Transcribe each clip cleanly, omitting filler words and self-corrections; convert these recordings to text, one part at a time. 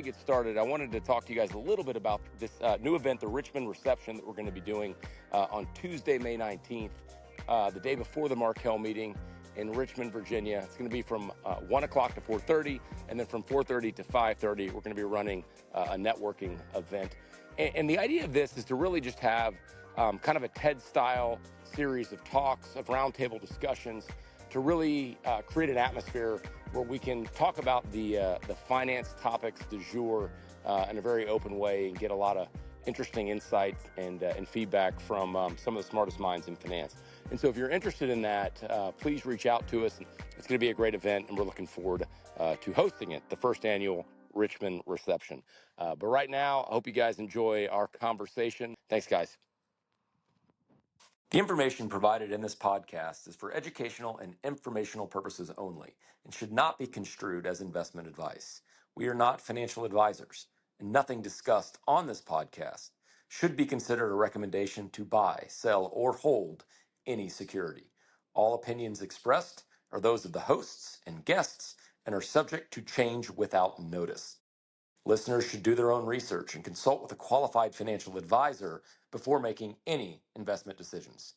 we get started, I wanted to talk to you guys a little bit about this new event, the Richmond Reception, that we're going to be doing on Tuesday, May 19th, the day before the Markel meeting in Richmond, Virginia. It's going to be from 1 o'clock to 4:30, and then from 4:30 to 5:30, we're going to be running a networking event. And the idea of this is to really just have kind of a TED-style series of talks, of roundtable discussions, to really create an atmosphere where we can talk about the finance topics du jour in a very open way and get a lot of interesting insights and feedback from some of the smartest minds in finance. And so if you're interested in that, please reach out to us. It's going to be a great event, and we're looking forward to hosting it, the first annual Richmond Reception. But right now, I hope you guys enjoy our conversation. Thanks, guys. The information provided in this podcast is for educational and informational purposes only and should not be construed as investment advice. We are not financial advisors, and nothing discussed on this podcast should be considered a recommendation to buy, sell, or hold any security. All opinions expressed are those of the hosts and guests and are subject to change without notice. Listeners should do their own research and consult with a qualified financial advisor before making any investment decisions.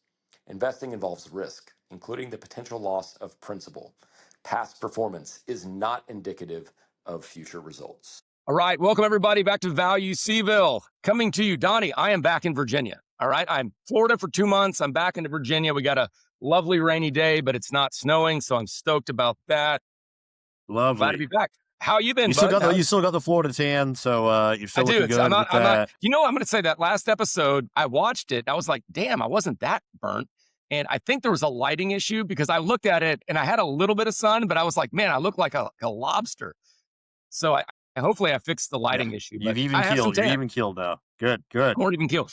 Investing involves risk, including the potential loss of principal. Past performance is not indicative of future results. All right, welcome everybody back to Value Seville. Coming to you, Donnie, I am back in Virginia. All right, I'm Florida for 2 months. I'm back into Virginia. We got a lovely rainy day, but it's not snowing, so I'm stoked about that. Lovely. Glad to be back. How you been, you bud? Still got the Florida tan, so you're still looking good. I'm not, you know, I'm going to say that last episode, I watched it. I was like, damn, I wasn't that burnt. And I think there was a lighting issue because I looked at it and I had a little bit of sun, but I was like, man, I look like a lobster. So hopefully I fixed the lighting issue. You've even keeled. You've even keeled now. Good. Or even keeled.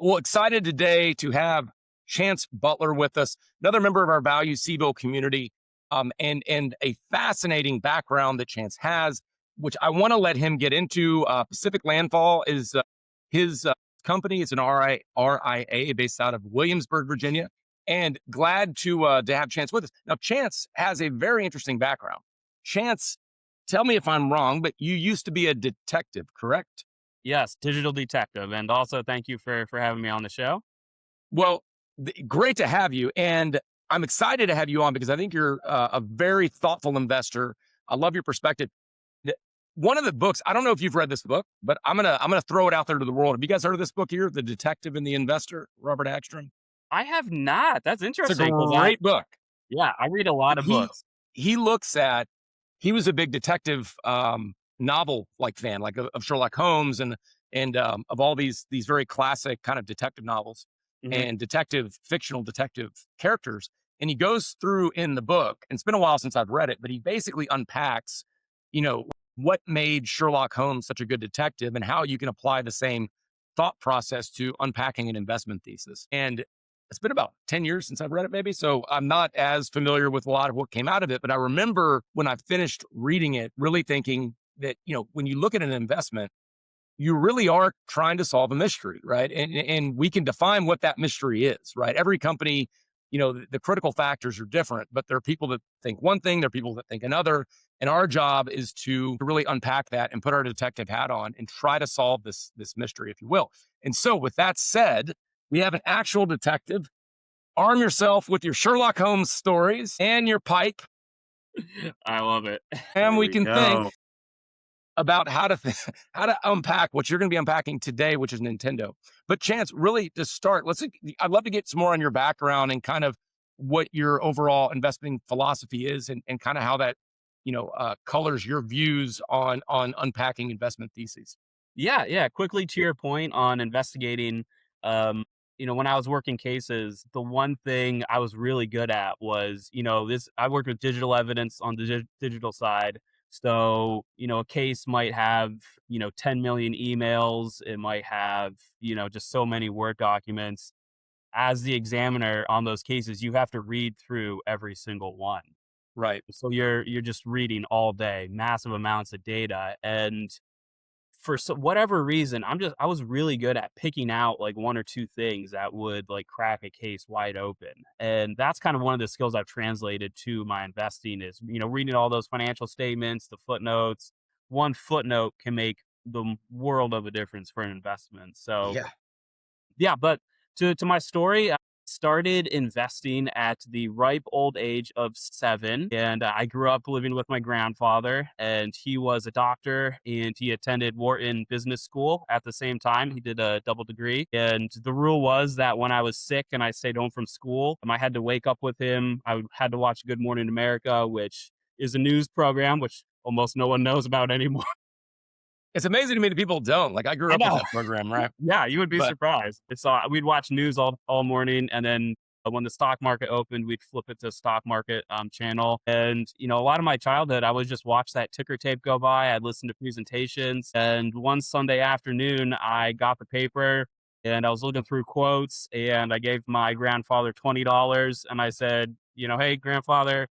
Well, excited today to have Chance Butler with us, another member of our Value Seville community, and a fascinating background that Chance has, which I want to let him get into. Pacific Landfall is his company. It's an RIA based out of Williamsburg, Virginia, and glad to have Chance with us. Now, Chance has a very interesting background. Chance, tell me if I'm wrong, but you used to be a detective, correct? Yes, digital detective. And also thank you for having me on the show. Well, great to have you. And I'm excited to have you on because I think you're a very thoughtful investor. I love your perspective. One of the books, I don't know if you've read this book, but I'm gonna throw it out there to the world. Have you guys heard of this book here, The Detective and the Investor, Robert Hagstrom? I have not. That's interesting. It's a great book. Yeah, I read a lot of books. He was a big detective novel fan, like of Sherlock Holmes and of all these very classic kind of detective novels and fictional detective characters. And he goes through in the book, and it's been a while since I've read it, but he basically unpacks, what made Sherlock Holmes such a good detective and how you can apply the same thought process to unpacking an investment thesis. And it's been about 10 years since I've read it, maybe. So I'm not as familiar with a lot of what came out of it, but I remember when I finished reading it, really thinking that, when you look at an investment, you really are trying to solve a mystery, right? And we can define what that mystery is, right? Every company, the critical factors are different, but there are people that think one thing, there are people that think another. And our job is to really unpack that and put our detective hat on and try to solve this mystery, if you will. And so with that said, we have an actual detective. Arm yourself with your Sherlock Holmes stories and your pipe. I love it. And we can think about how to unpack what you're going to be unpacking today, which is Nintendo. But Chance, really to start, I'd love to get some more on your background and kind of what your overall investing philosophy is and kind of how that, colors your views on unpacking investment theses. Yeah. Quickly to your point on investigating, when I was working cases, the one thing I was really good at was, I worked with digital evidence on the digital side. So, a case might have, 10 million emails. It might have, just so many Word documents. As the examiner on those cases, you have to read through every single one. Right. So you're just reading all day, massive amounts of data. And for whatever reason, I was really good at picking out one or two things that would crack a case wide open. And that's kind of one of the skills I've translated to my investing is, reading all those financial statements, the footnotes, one footnote can make the world of a difference for an investment. So Yeah. yeah, but to my story, I started investing at the ripe old age of 7, and I grew up living with my grandfather, and he was a doctor, and he attended Wharton Business School at the same time. He did a double degree, and the rule was that when I was sick and I stayed home from school, I had to wake up with him. Had to watch Good Morning America, which is a news program which almost no one knows about anymore. It's amazing to me that people don't. Like, I grew I up with know. that program, right? Yeah, you would be But surprised. It's we'd watch news all morning, and then when the stock market opened, we'd flip it to stock market channel. And a lot of my childhood, I would just watch that ticker tape go by. I'd listen to presentations, and one Sunday afternoon, I got the paper and I was looking through quotes, and I gave my grandfather $20, and I said, hey, grandfather,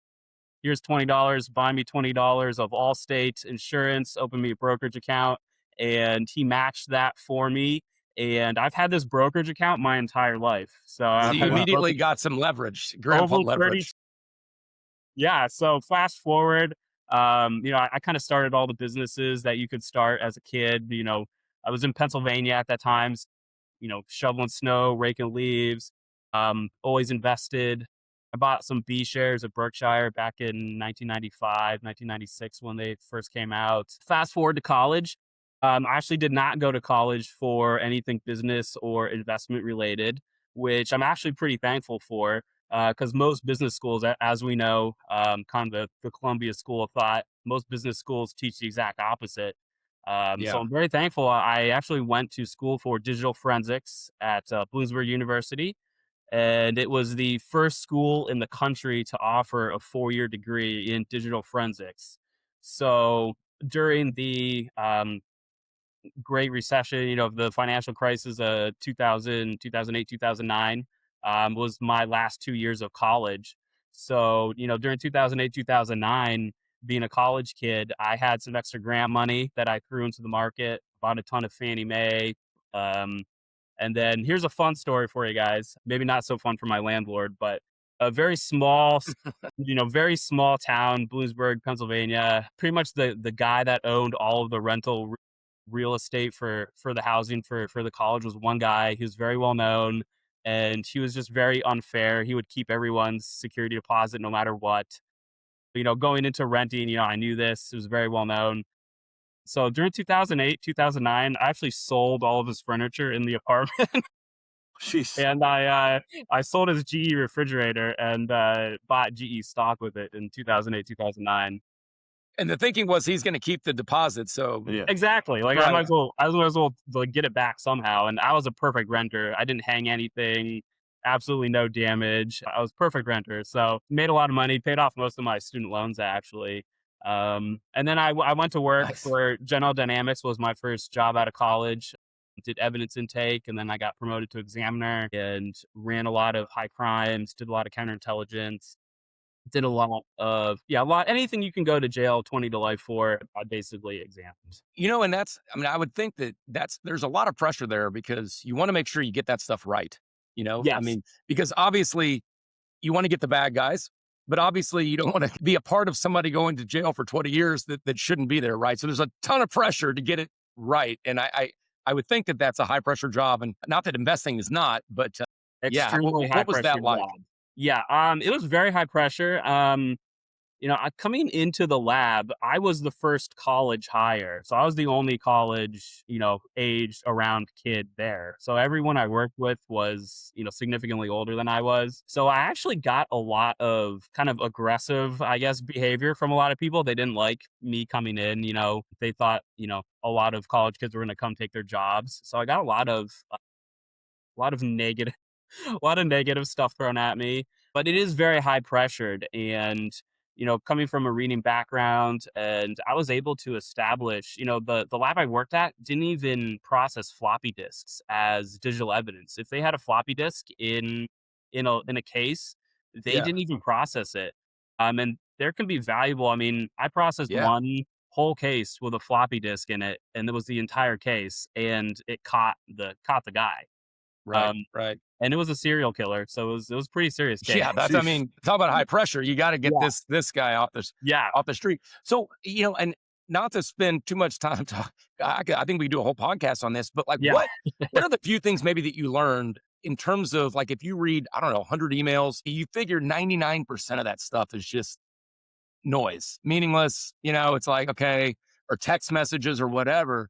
here's $20, buy me $20 of Allstate insurance, open me a brokerage account. And he matched that for me. And I've had this brokerage account my entire life. So so I've you had this immediately brokerage got some leverage, grandpa over 30. leverage. Yeah. So fast forward, I kind of started all the businesses that you could start as a kid. I was in Pennsylvania at that time, shoveling snow, raking leaves, always invested. I bought some B shares of Berkshire back in 1995, 1996 when they first came out. Fast forward to college. I actually did not go to college for anything business or investment related, which I'm actually pretty thankful for because most business schools, as we know, kind of the Columbia School of Thought, most business schools teach the exact opposite. So Yeah. I'm very thankful. I actually went to school for digital forensics at Bloomsburg University, and it was the first school in the country to offer a 4-year degree in digital forensics. So during the Great Recession, the financial crisis, 2000, 2008, 2009, was my last 2 years of college. So, during 2008, 2009, being a college kid, I had some extra grant money that I threw into the market, bought a ton of Fannie Mae. Um, and then here's a fun story for you guys. Maybe not so fun for my landlord, but a very small, very small town, Bloomsburg, Pennsylvania. Pretty much the guy that owned all of the rental real estate for the housing for the college was one guy. He was very well known, and he was just very unfair. He would keep everyone's security deposit no matter what. Going into renting, I knew this. It was very well known. So during 2008, 2009, I actually sold all of his furniture in the apartment. Jeez. And I sold his GE refrigerator and bought GE stock with it in 2008, 2009. And the thinking was he's going to keep the deposit. So Yeah. Exactly. Like Right. I might as well like get it back somehow. And I was a perfect renter. I didn't hang anything, absolutely no damage. I was perfect renter. So made a lot of money, paid off most of my student loans actually. And then I went to work Nice. for General Dynamics was my first job out of college. Did evidence intake, and then I got promoted to examiner and ran a lot of high crimes, did a lot of counterintelligence, did a lot of anything you can go to jail 20 to life for, I basically examined. And I would think that there's a lot of pressure there because you want to make sure you get that stuff right. Yes, Because obviously you want to get the bad guys, but obviously you don't want to be a part of somebody going to jail for 20 years that shouldn't be there, right? So there's a ton of pressure to get it right. And I would think that that's a high pressure job, and not that investing is not, but yeah, extremely high what was that pressure like? job. Yeah, it was very high pressure. Coming into the lab, I was the first college hire. So I was the only college, age around kid there. So everyone I worked with was, significantly older than I was. So I actually got a lot of kind of aggressive, I guess, behavior from a lot of people. They didn't like me coming in, they thought, a lot of college kids were going to come take their jobs. So I got a lot of negative a lot of negative stuff thrown at me, but it is very high pressured. And, coming from a reading background, and I was able to establish, the lab I worked at didn't even process floppy disks as digital evidence. If they had a floppy disk in a case, they Yeah. didn't even process it. And there can be valuable. I mean, I processed Yeah. one whole case with a floppy disk in it, and it was the entire case, and it caught the guy. Right. Um, Right. and it was a serial killer, so it was a pretty serious case. Yeah. Jeez. Talk about high pressure. You got to get Yeah, this guy yeah, off the street. So, and not to spend too much time talking, I think we could do a whole podcast on this, but like, Yeah. what are the few things maybe that you learned in terms of like, if you read, I don't know, 100 emails, you figure 99% of that stuff is just noise, meaningless. It's like, okay, or text messages or whatever.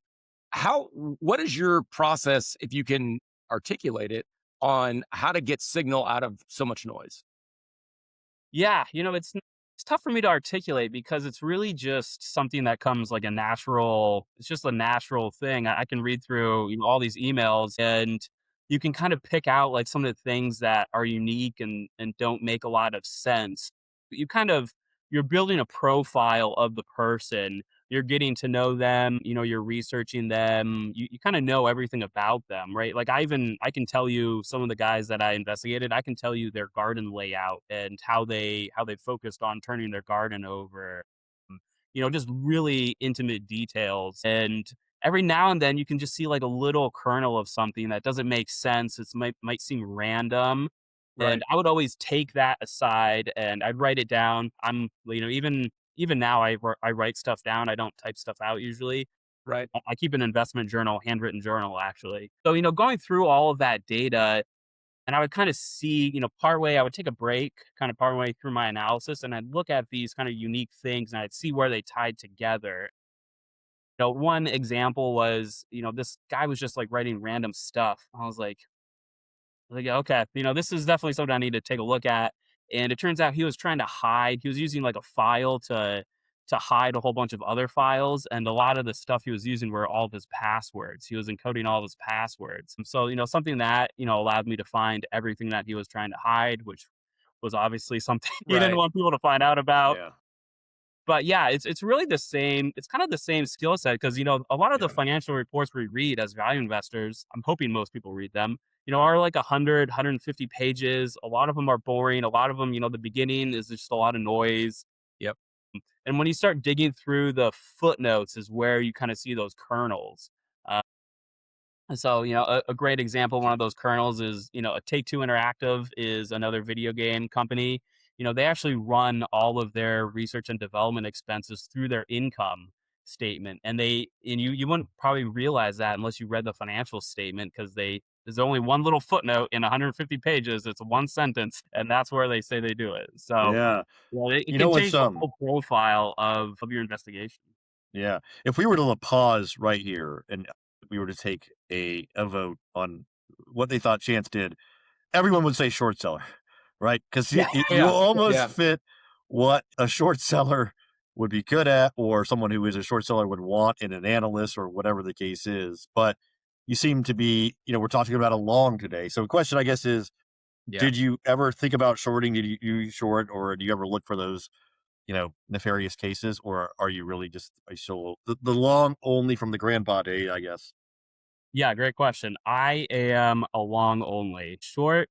What is your process, if you can articulate it, on how to get signal out of so much noise? Yeah, it's tough for me to articulate because it's really just something that comes like a natural. It's just a natural thing. I can read through all these emails, and you can kind of pick out like some of the things that are unique and don't make a lot of sense. You kind of you're building a profile of the person. You're getting to know them. You're researching them. You kind of know everything about them, right? Like I can tell you some of the guys that I investigated. I can tell you their garden layout and how they focused on turning their garden over. Just really intimate details. And every now and then you can just see like a little kernel of something that doesn't make sense. It might seem random. And Right, I would always take that aside and I'd write it down. Even now I write stuff down. I don't type stuff out usually. right, I keep an investment journal, handwritten journal actually. So, going through all of that data and I would kind of see, partway, I would take a break, kind of partway through my analysis, and I'd look at these kind of unique things and I'd see where they tied together. One example was, this guy was just like writing random stuff. I was like, "Yeah, okay, this is definitely something I need to take a look at." And it turns out he was trying to hide. He was using like a file to hide a whole bunch of other files, and a lot of the stuff he was using were all of his passwords. He was encoding all of his passwords. And so, something that allowed me to find everything that he was trying to hide, which was obviously something he didn't right. want people to find out about. Yeah. But yeah, it's really the same. It's kind of the same skill set because a lot of the Yeah. financial reports we read as value investors, I'm hoping most people read them. Are like 100, 150 pages. A lot of them are boring. A lot of them, the beginning is just a lot of noise. Yep. And when you start digging through the footnotes, is where you kind of see those kernels. Uh, and so, a great example, one of those kernels is, a Take Two Interactive is another video game company. They actually run all of their research and development expenses through their income statement. And you wouldn't probably realize that unless you read the financial statement because there's only one little footnote in 150 pages. It's one sentence, and that's where they say they do it. So, Yeah. it You can know what's change the whole profile of your investigation. yeah. If we were to pause right here and we were to take a vote on what they thought Chance did, everyone would say short seller, right? Because Yeah. you Yeah, almost yeah, fit what a short seller would be good at, or someone who is a short seller would want in an analyst, or whatever the case is. But you seem to be, we're talking about a long today. So the question, I guess, is: yeah. did you ever think about shorting? Did you short, or do you ever look for those, nefarious cases, or are you really just are you still the long only from the grandpa day, I guess? Yeah, great question. I am a long only. Short,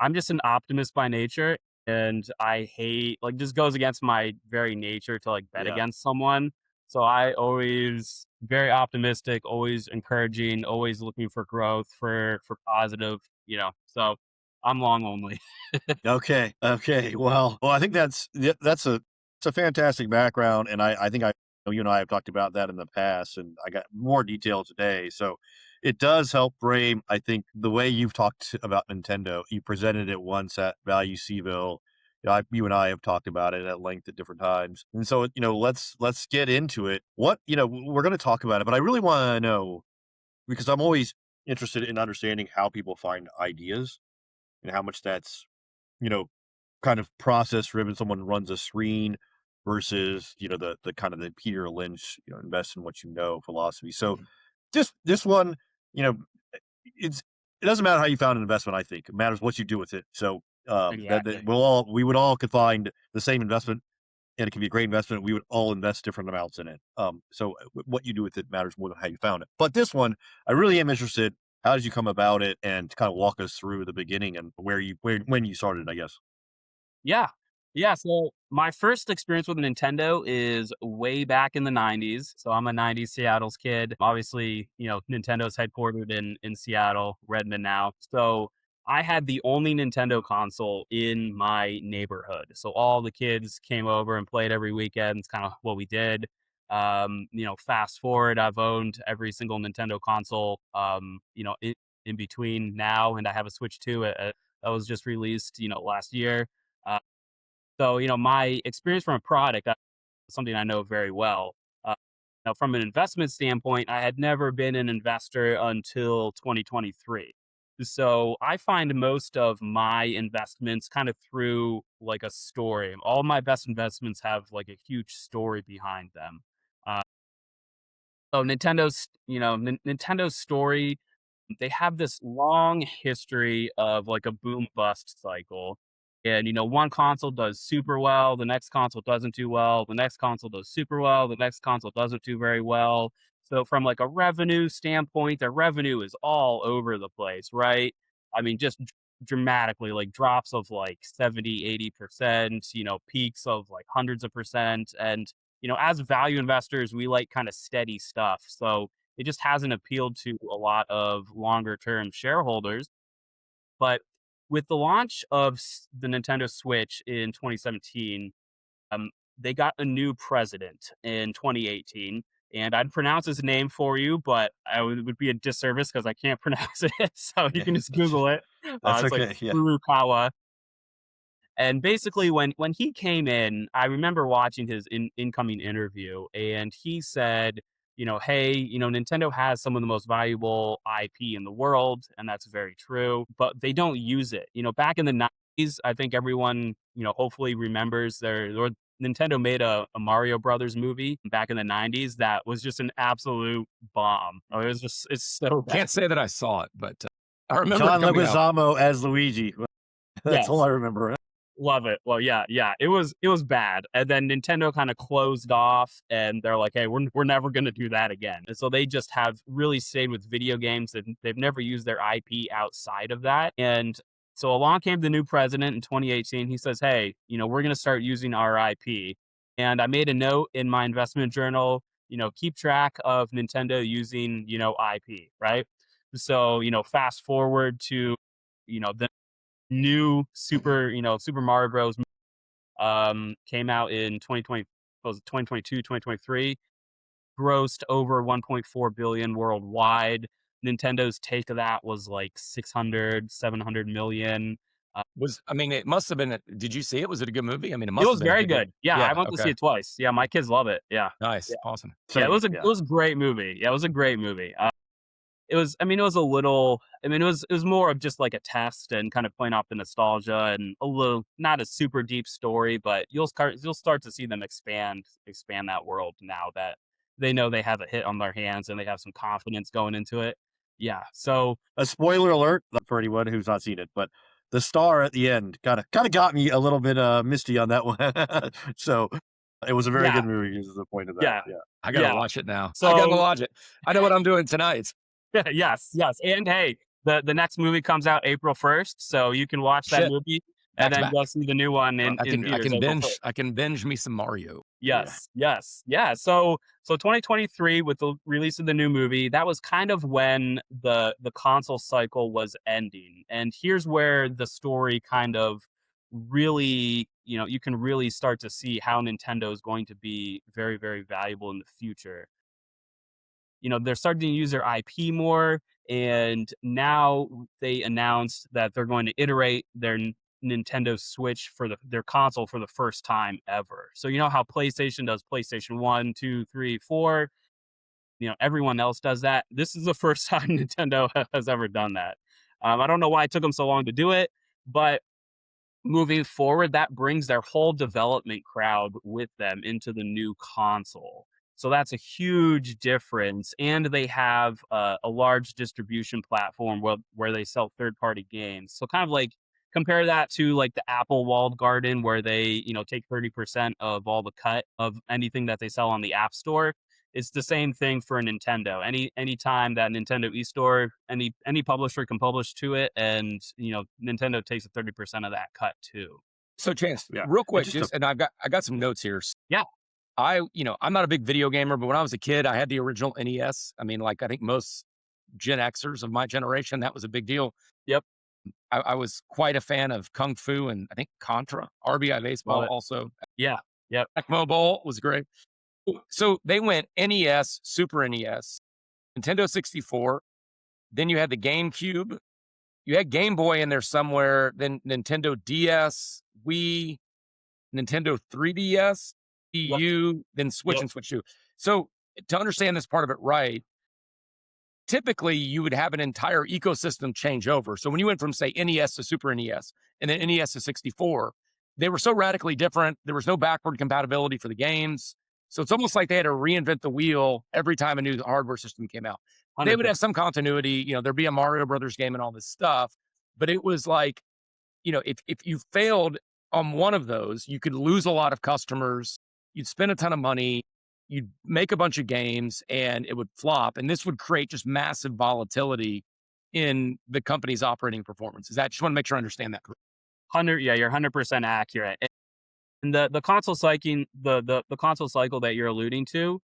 I'm just an optimist by nature, and I hate like just goes against my very nature to like bet Yeah. against someone. So I always very optimistic, always encouraging, always looking for growth, for positive, So I'm long only. Okay. Okay. Well, I think it's a fantastic background, and I think I know you and I have talked about that in the past, and I got more detail today. So it does help frame, I think, the way you've talked about Nintendo. You presented it once at Value Seville. You and I have talked about it at length at different times, and so let's get into it. We're going to talk about it, but I really want to know, because I'm always interested in understanding how people find ideas and how much that's you know kind of process driven. Someone runs a screen versus the kind of the Peter Lynch, invest in what you know philosophy. So just this one, you know, it doesn't matter how you found an investment. I think it matters what you do with it. So that Exactly. we would all could find the same investment, and it can be a great investment. We would all invest different amounts in it. So what you do with it matters more than how you found it. But this one, I really am interested. How did you come about it, and kind of walk us through the beginning and when you started, I guess. Yeah. Yeah, so my first experience with Nintendo is way back in the '90s. So I'm a '90s Seattle's kid. Obviously, Nintendo's headquartered in Seattle, Redmond now. So I had the only Nintendo console in my neighborhood. So all the kids came over and played every weekend. It's kind of what we did. Fast forward, I've owned every single Nintendo console, in between now, and I have a Switch 2 that was just released, last year. Uh, my experience from a product, something I know very well. Uh, Now, from an investment standpoint, I had never been an investor until 2023. So I find most of my investments kind of through like a story. All my best investments have like a huge story behind them. Uh, Nintendo's story, they have this long history of like a boom bust cycle. And one console does super well, the next console doesn't do well, the next console does super well, the next console doesn't do very well. So from like a revenue standpoint, their revenue is all over the place, right? I mean, just dramatically, like drops of like 70, 80%, peaks of like hundreds of percent. And as value investors, we like kind of steady stuff. So it just hasn't appealed to a lot of longer term shareholders. But with the launch of the Nintendo Switch in 2017, um, they got a new president in 2018. And I'd pronounce his name for you, but would be a disservice because I can't pronounce it. So you Yeah. can just Google it. That's It's like okay. Yeah. Furukawa. And basically, when he came in, I remember watching his incoming interview, and he said, hey, Nintendo has some of the most valuable IP in the world, and that's very true, but they don't use it. Back in the 90s, I think everyone, hopefully remembers Nintendo made a Mario Brothers movie back in the 90s that was just an absolute bomb. Oh, it's so bad. Can't say that I saw it, but I remember it John coming out. Leguizamo as Luigi. That's all Yes. I remember. Love it. Well, yeah, yeah. It was bad. And then Nintendo kind of closed off and they're like, "Hey, we're never going to do that again." And so they just have really stayed with video games and they've never used their IP outside of that. And so along came the new president in 2018. He says, "Hey, we're going to start using our IP." And I made a note in my investment journal, keep track of Nintendo using, IP, right? So, fast forward to, the new Super Mario Bros. Came out in 2020, was it 2022, 2023, grossed over 1.4 billion worldwide. Nintendo's take of that was like 600, 700 million. It must have been. Did you see it? Was it a good movie? I mean, it It must have was been a very good movie. good. Yeah, I Yeah. went to see Okay. it twice. Yeah, my kids love it. Yeah. Nice. Yeah. Awesome. Yeah, it Same. was a Yeah. it was a great movie. Yeah, it was a great movie. It was a little, it was more of just like a test and kind of playing off the nostalgia and a little, not a super deep story, but you'll start to see them expand that world now that they know they have a hit on their hands and they have some confidence going into it. Yeah. So A spoiler alert for anyone who's not seen it, but the star at the end kind of got me a little bit misty on that one. So it was a very yeah, good movie. Is the point of that? yeah, Yeah. I gotta yeah. watch it now. I gotta So watch it. I know what I'm doing tonight. yes, yes. And hey, the next movie comes out April 1st, so you can watch that Shit. movie and Back to then back. go see the new one in, I in can I theaters can April binge 1st. I can binge me some Mario. Yeah. Yes, yes, yeah. So 2023 with the release of the new movie, that was kind of when the console cycle was ending. And here's where the story kind of really, you can really start to see how Nintendo is going to be very, very valuable in the future. They're starting to use their IP more, and now they announced that they're going to iterate their Nintendo Switch for their console for the first time ever. So you know how PlayStation does PlayStation 1, 2, 3, 4. Everyone else does that. This is the first time Nintendo has ever done that. I don't know why it took them so long to do it, but moving forward, that brings their whole development crowd with them into the new console. So that's a huge difference. And they have a large distribution platform where they sell third party games. So kind of like compare that to like the Apple walled garden where they, take 30% of all the cut of anything that they sell on the App Store. It's the same thing for Nintendo. Anytime that Nintendo eStore, any publisher can publish to it, and Nintendo takes a 30% of that cut too. So Chance, Yeah. real It quick, just just and I got some notes here. Yeah. I'm not a big video gamer, but when I was a kid, I had the original NES. I mean, like I think most Gen Xers of my generation, that was a big deal. Yep. I was quite a fan of Kung Fu and I think Contra, RBI Love Baseball it. also. Yeah. Yep. Tecmo Bowl was great. So they went NES, Super NES, Nintendo 64. Then you had the GameCube. You had Game Boy in there somewhere. Then Nintendo DS, Wii, Nintendo 3DS, Yep. EU, then Switch Yep. and Switch 2. So to understand this part of it right, typically you would have an entire ecosystem change over. So when you went from, say, NES to Super NES and then NES to 64, they were so radically different. There was no backward compatibility for the games. So it's almost like they had to reinvent the wheel every time a new hardware system came out. They would 100%. have some continuity, there'd be a Mario Brothers game and all this stuff, but it was like, if you failed on one of those, you could lose a lot of customers, you'd spend a ton of money, you'd make a bunch of games, and it would flop. And this would create just massive volatility in the company's operating performance. Is that just want to make sure I understand that correctly? Yeah, you're 100% accurate. And the console cycle, the console cycle that you're alluding to,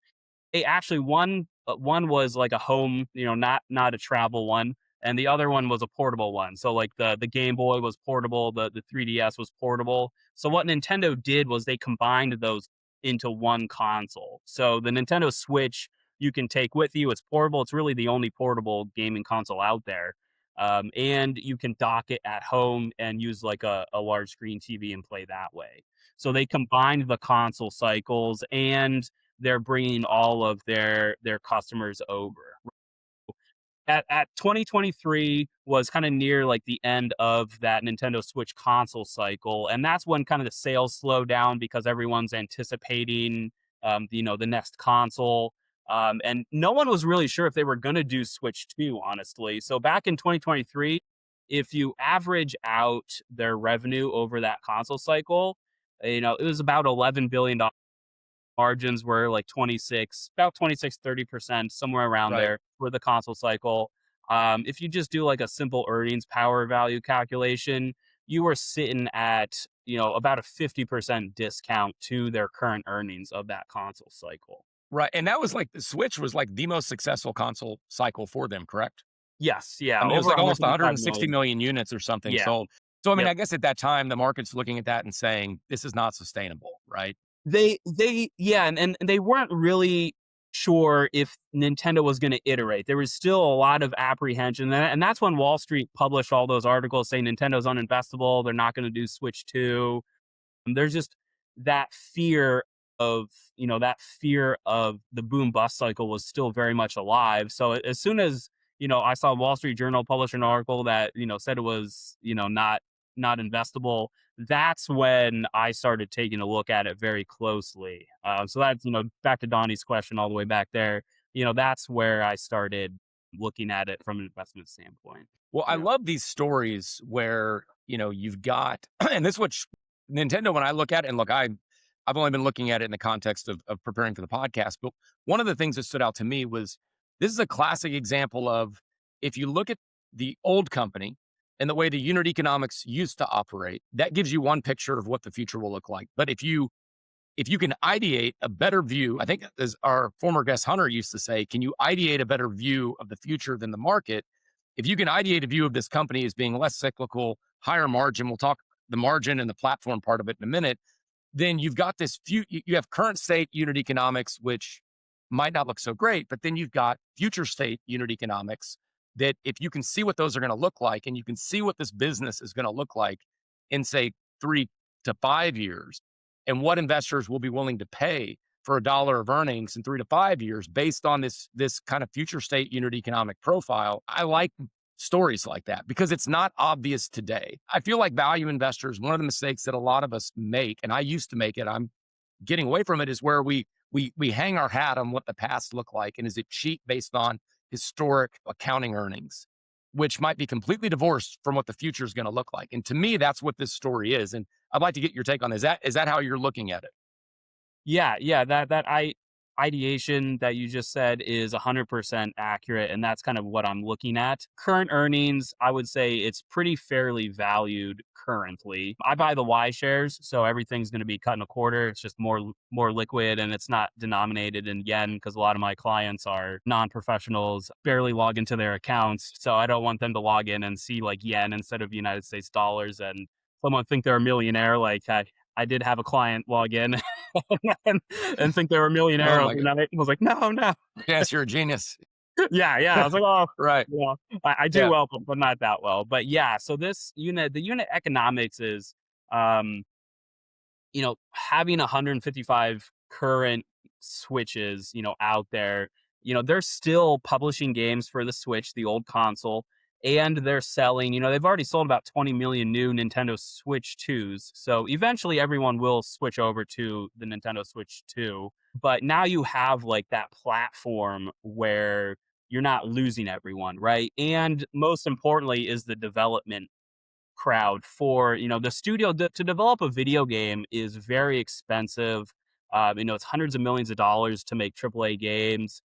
they actually one was like a home, not a travel one, and the other one was a portable one. So like the Game Boy was portable, the 3DS was portable. So what Nintendo did was they combined those into one console. So the Nintendo Switch you can take with you. It's portable. It's really the only portable gaming console out there. And you can dock it at home and use like a large screen TV and play that way. So they combined the console cycles, and they're bringing all of their customers over. At 2023 was kind of near like the end of that Nintendo Switch console cycle, and that's when kind of the sales slow down because everyone's anticipating, the next console. And no one was really sure if they were going to do Switch 2, honestly. So back in 2023, if you average out their revenue over that console cycle, it was about $11 billion. Margins were like about 26-30%, somewhere around Right. there for the console cycle. If you just do like a simple earnings power value calculation, you were sitting at, about a 50% discount to their current earnings of that console cycle. Right. And that was like the Switch was like the most successful console cycle for them, correct? Yes, yeah, I mean, it was over like almost 125 160 million. million units or something Yeah, sold. So, I mean, yep. I guess at that time, the market's looking at that and saying, this is not sustainable, right? Yeah, and they weren't really sure if Nintendo was gonna iterate. There was still a lot of apprehension, and that's when Wall Street published all those articles saying Nintendo's uninvestable, they're not gonna do Switch 2. There's just that fear of, that fear of the boom bust cycle was still very much alive. So as soon as, I saw Wall Street Journal publish an article that, said it was, not investable, that's when I started taking a look at it very closely. So that's, back to Donnie's question all the way back there, that's where I started looking at it from an investment standpoint. Well, I Yeah. love these stories where, you've got, and this is what Nintendo, when I look at it, and look, I've only been looking at it in the context of preparing for the podcast, but one of the things that stood out to me was this is a classic example of if you look at the old company and the way the unit economics used to operate, that gives you one picture of what the future will look like. But if you can ideate a better view, I think as our former guest Hunter used to say, can you ideate a better view of the future than the market? If you can ideate a view of this company as being less cyclical, higher margin, we'll talk the margin and the platform part of it in a minute, then you've got you have current state unit economics, which might not look so great, but then you've got future state unit economics that if you can see what those are going to look like and you can see what this business is going to look like in say 3 to 5 years and what investors will be willing to pay for $1 of earnings in 3 to 5 years based on this kind of future state unit economic profile. I like stories like that because it's not obvious today. I feel like value investors, one of the mistakes that a lot of us make, and I used to make it, I'm getting away from it, is where we hang our hat on what the past looked like, and is it cheap based on historic accounting earnings, which might be completely divorced from what the future is going to look like. And to me, that's what this story is. And I'd like to get your take on is that how you're looking at it? Yeah, that ideation that you just said is 100% accurate, and that's kind of what I'm looking at. Current earnings, I would say it's pretty fairly valued currently. I buy the Y shares, so everything's going to be cut in a quarter. It's just more liquid, and it's not denominated in yen because a lot of my clients are non-professionals, barely log into their accounts, so I don't want them to log in and see like yen instead of United States dollars and someone think they're a millionaire. Like I did have a client log in and, and think they were a millionaire Oh my God. overnight. I was like, no, no. Yes, you're a genius. Yeah, yeah. I was like, oh, Right. I do Yeah. well, but not that well. But yeah, so the unit economics is, um, having 155 current Switches, out there, they're still publishing games for the Switch, the old console, and they're selling, they've already sold about 20 million new Nintendo Switch 2s. So eventually everyone will switch over to the Nintendo Switch 2. But now you have like that platform where you're not losing everyone, right? And most importantly is the development crowd for the studio to develop a video game is very expensive. It's hundreds of millions of dollars to make AAA games.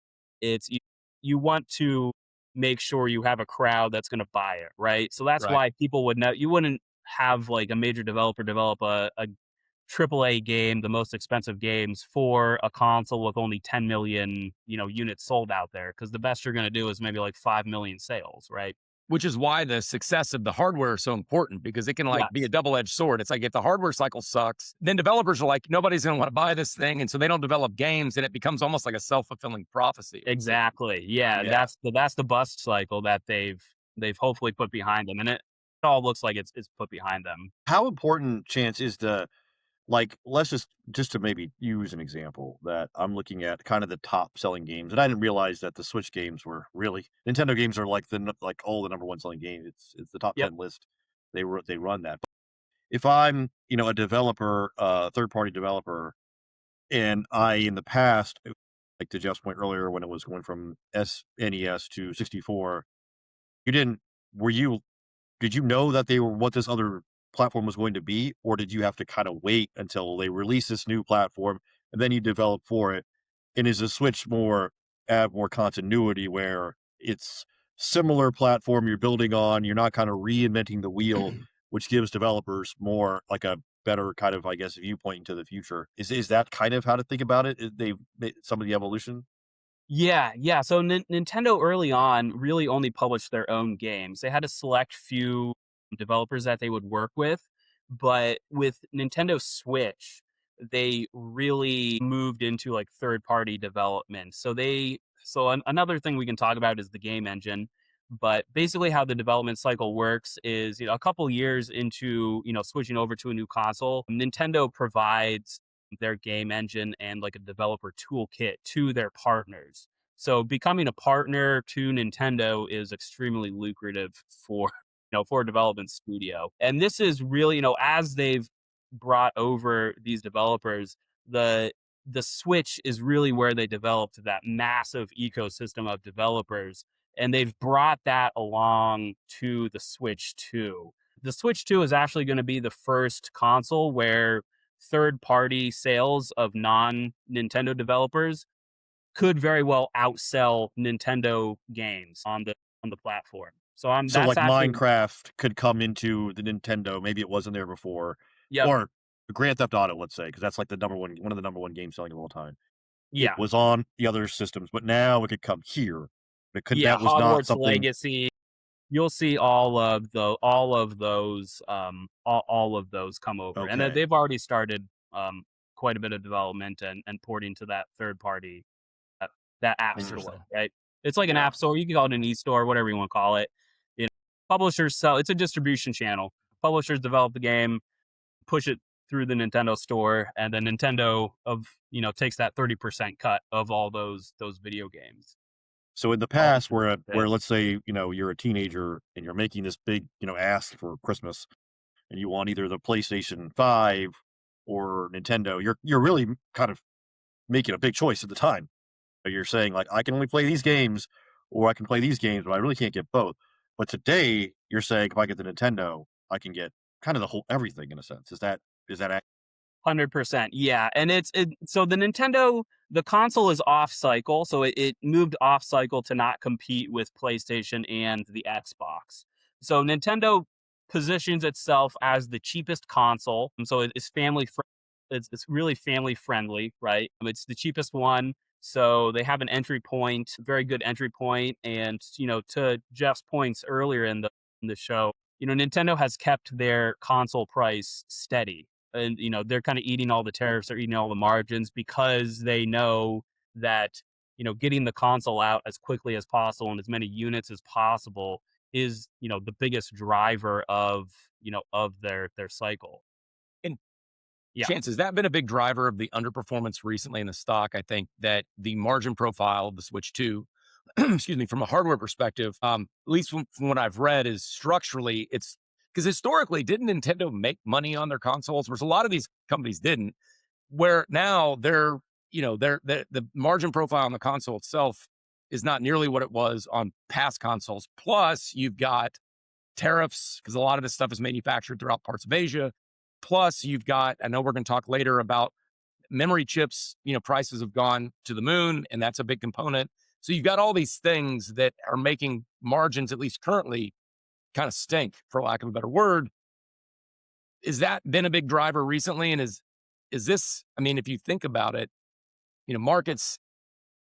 You want to make sure you have a crowd that's going to buy it, right? So that's Right. why people would know you wouldn't have like a major developer develop a AAA game, the most expensive games for a console with only 10 million units sold out there, because the best you're going to do is maybe like 5 million sales, right? Which is why the success of the hardware is so important, because it can like be a Yes, double-edged sword. It's like if the hardware cycle sucks, then developers are like, nobody's going to want to buy this thing. And so they don't develop games, and it becomes almost like a self-fulfilling prophecy. It would seem. exactly. Yeah, Yeah. that's the bust cycle that they've hopefully put behind them, and it all looks like it's put behind them. How important, Chance, is the like, let's just to maybe use an example that I'm looking at kind of the top selling games, and I didn't realize that the Switch games were really Nintendo games are like like all the number one selling game. It's the top Yep. 10 list. They run that. But if I'm, a developer, third party developer, and I in the past, like to Jeff's point earlier, when it was going from SNES to 64, you didn't were you did you know that they were what this other platform was going to be, or did you have to kind of wait until they release this new platform and then you develop for it? And is the Switch add more continuity where it's similar platform you're building on, you're not kind of reinventing the wheel, which gives developers more like a better kind of, I guess, viewpoint into the future. Is that kind of how to think about it? They've made some of the evolution? Yeah, yeah. So Nintendo early on really only published their own games. They had a select few developers that they would work with, but with Nintendo Switch, they really moved into like third party development. Another thing we can talk about is the game engine. But basically, how the development cycle works is, a couple years into switching over to a new console, Nintendo provides their game engine and like a developer toolkit to their partners. So becoming a partner to Nintendo is extremely lucrative for for a development studio. And this is really, as they've brought over these developers, the Switch is really where they developed that massive ecosystem of developers, and they've brought that along to the Switch 2. The Switch 2 is actually going to be the first console where third party sales of non Nintendo developers could very well outsell Nintendo games on the platform. So So, that's like, actually Minecraft could come into the Nintendo, maybe it wasn't there before, yep. or Grand Theft Auto, let's say, because that's like the number one of the number one games selling of all time. It Yeah. was on the other systems, but now it could come here. Yeah, That was not Hogwarts something. Legacy. You'll see all of those come over. And Okay. they've already started quite a bit of development and porting to that third party uh, that app store, Interesting. right? It's like an Yeah. app store. You can call it an e-store, whatever you want to call it. You know, publishers sell. It's a distribution channel. Publishers develop the game, push it through the Nintendo store, and then Nintendo takes that 30% cut of all those video games. So in the All past, yeah. where let's say, you're a teenager and you're making this big, ask for Christmas, and you want either the PlayStation 5 or Nintendo, you're really kind of making a big choice at the time. You're saying like, I can only play these games, or I can play these games, but I really can't get both. But today, you're saying if I get the Nintendo, I can get kind of the whole everything in a sense. Is that 100%. Yeah. And so the console is off cycle. So it moved off cycle to not compete with PlayStation and the Xbox. So Nintendo positions itself as the cheapest console. And so it's it's really family friendly, right? It's the cheapest one. So they have an entry point, very good entry point. And, to Jeff's points earlier in the show, Nintendo has kept their console price steady. and they're kind of eating all the tariffs, they're eating all the margins because they know that getting the console out as quickly as possible and as many units as possible is the biggest driver of their cycle. And Yeah. Chance, has that been a big driver of the underperformance recently in the stock? I think that the margin profile of the Switch 2, excuse me, from a hardware perspective, at least from what I've read, is structurally, it's because historically, didn't Nintendo make money on their consoles? Whereas a lot of these companies didn't. Where now the margin profile on the console itself is not nearly what it was on past consoles. Plus, you've got tariffs because a lot of this stuff is manufactured throughout parts of Asia. Plus, you've got, I know we're going to talk later about memory chips, prices have gone to the moon, and that's a big component. So you've got all these things that are making margins, at least currently, kind of stink, for lack of a better word. Is that been a big driver recently? And is this, I mean, if you think about it, markets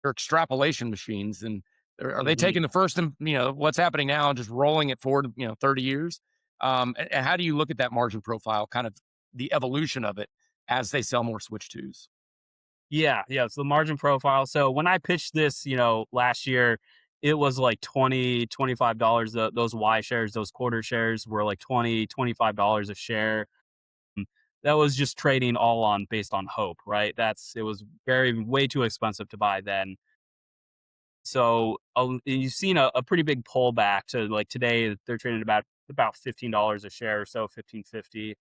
are extrapolation machines, and are they Mhm. taking the first, and what's happening now and just rolling it forward, 30 years? And how do you look at that margin profile, kind of the evolution of it as they sell more Switch 2s? Yeah, yeah. So the margin profile. So when I pitched this, last year, it was like $20, $25. Those Y shares, those quarter shares were like $20, $25 a share. Mm, That was just trading all on based on hope, right? It was way too expensive to buy then. So you've seen a pretty big pullback to like today. They're trading about $15 a share or so, 15.50.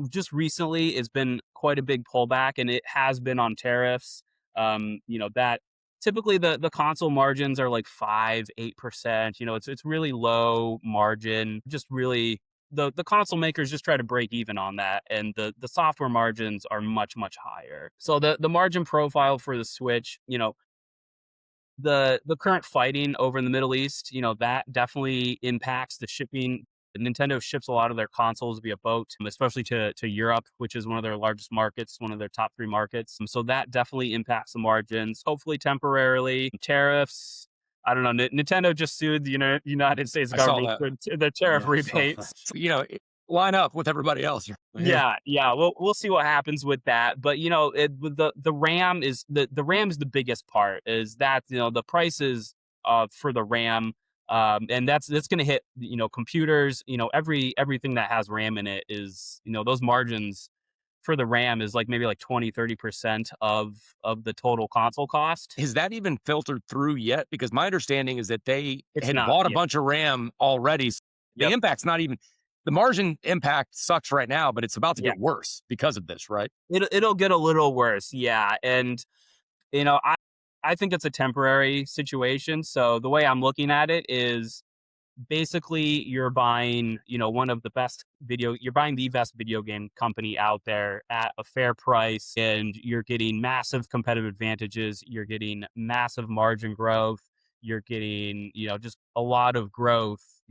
Just recently it's been quite a big pullback, and it has been on tariffs. That typically the console margins are like 5, 8%. It's really low margin. Just really the console makers just try to break even on that, and the software margins are much, much higher. So the margin profile for the Switch, the current fighting over in the Middle East, that definitely impacts the shipping. Nintendo ships a lot of their consoles via boat, especially to Europe, which is one of their largest markets, one of their top 3 markets. So that definitely impacts the margins, hopefully temporarily. Tariffs, I don't know. Nintendo just sued the United States I saw government that. for the tariff Yeah, I saw rebates. that. Line up with everybody else. Yeah. Yeah, yeah, we'll see what happens with that, but, the RAM is the RAM is the biggest part, is that, the prices, for the RAM, and that's gonna hit, computers, everything that has RAM in it is, those margins for the RAM is, like, maybe, like, 20, 30% of the total console cost. Has that even filtered through yet? Because my understanding is that they It's had not bought a yet. bunch of RAM already. The Yep. impact's not even, the margin impact sucks right now, but it's about to Yeah. get worse because of this, right? It'll get a little worse, yeah, and I think it's a temporary situation. So the way I'm looking at it is basically you're buying, you're buying the best video game company out there at a fair price, and you're getting massive competitive advantages. You're getting massive margin growth. You're getting, just a lot of growth,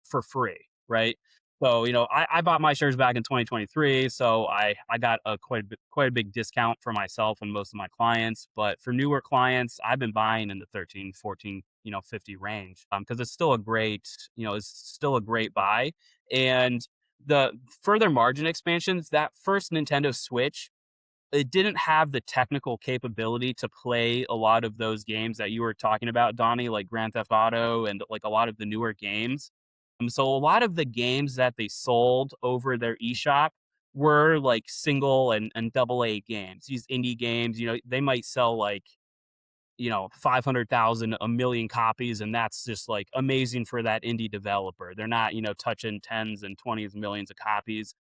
for free, right? So, I bought my shares back in 2023, so I got quite a big discount for myself and most of my clients. But for newer clients, I've been buying in the 13, 14, 50 range, because it's still a great buy. And the further margin expansions, that first Nintendo Switch, it didn't have the technical capability to play a lot of those games that you were talking about, Donnie, like Grand Theft Auto and like a lot of the newer games. So a lot of the games that they sold over their eShop were like single and double A games. These indie games, they might sell like 500,000, a million copies, and that's just like amazing for that indie developer. They're not, touching tens and 20s millions of copies.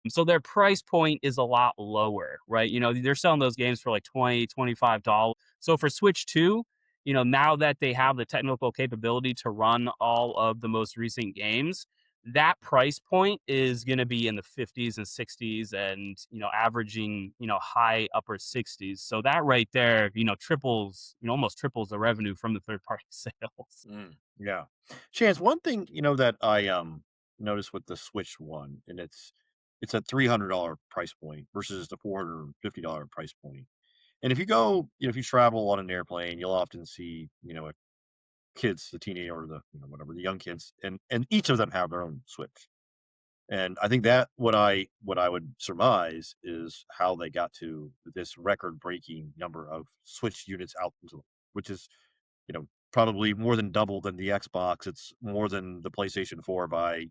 So their price point is a lot lower, right? They're selling those games for like 20, $25. So for Switch 2, now that they have the technical capability to run all of the most recent games, that price point is going to be in the 50s and 60s, and, averaging, high upper 60s. So that right there, triples, almost triples the revenue from the third party sales. Yeah. Chance, one thing, that I noticed with the Switch One, and it's a $300 price point versus the $450 price point. And if you go, if you travel on an airplane, you'll often see, kids, the teenager or the, whatever, the young kids, and each of them have their own Switch. And I think that what I would surmise is how they got to this record-breaking number of Switch units out into, which is, probably more than double than the Xbox. It's more than the PlayStation 4 by,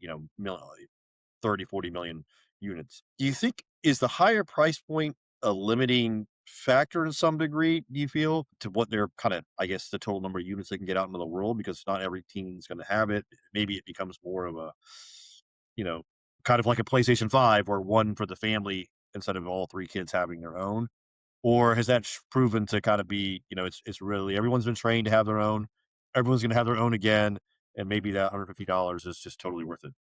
30, 40 million units. Do you think is the higher price point a limiting factor to some degree, do you feel, to what they're kind of, I guess, the total number of units they can get out into the world? Because not every teen's going to have it. Maybe it becomes more of a, you know, kind of like a PlayStation 5 or one for the family instead of all three kids having their own. Or has that proven to kind of be, it's really everyone's been trained to have their own. Everyone's going to have their own again. And maybe that $150 is just totally worth it.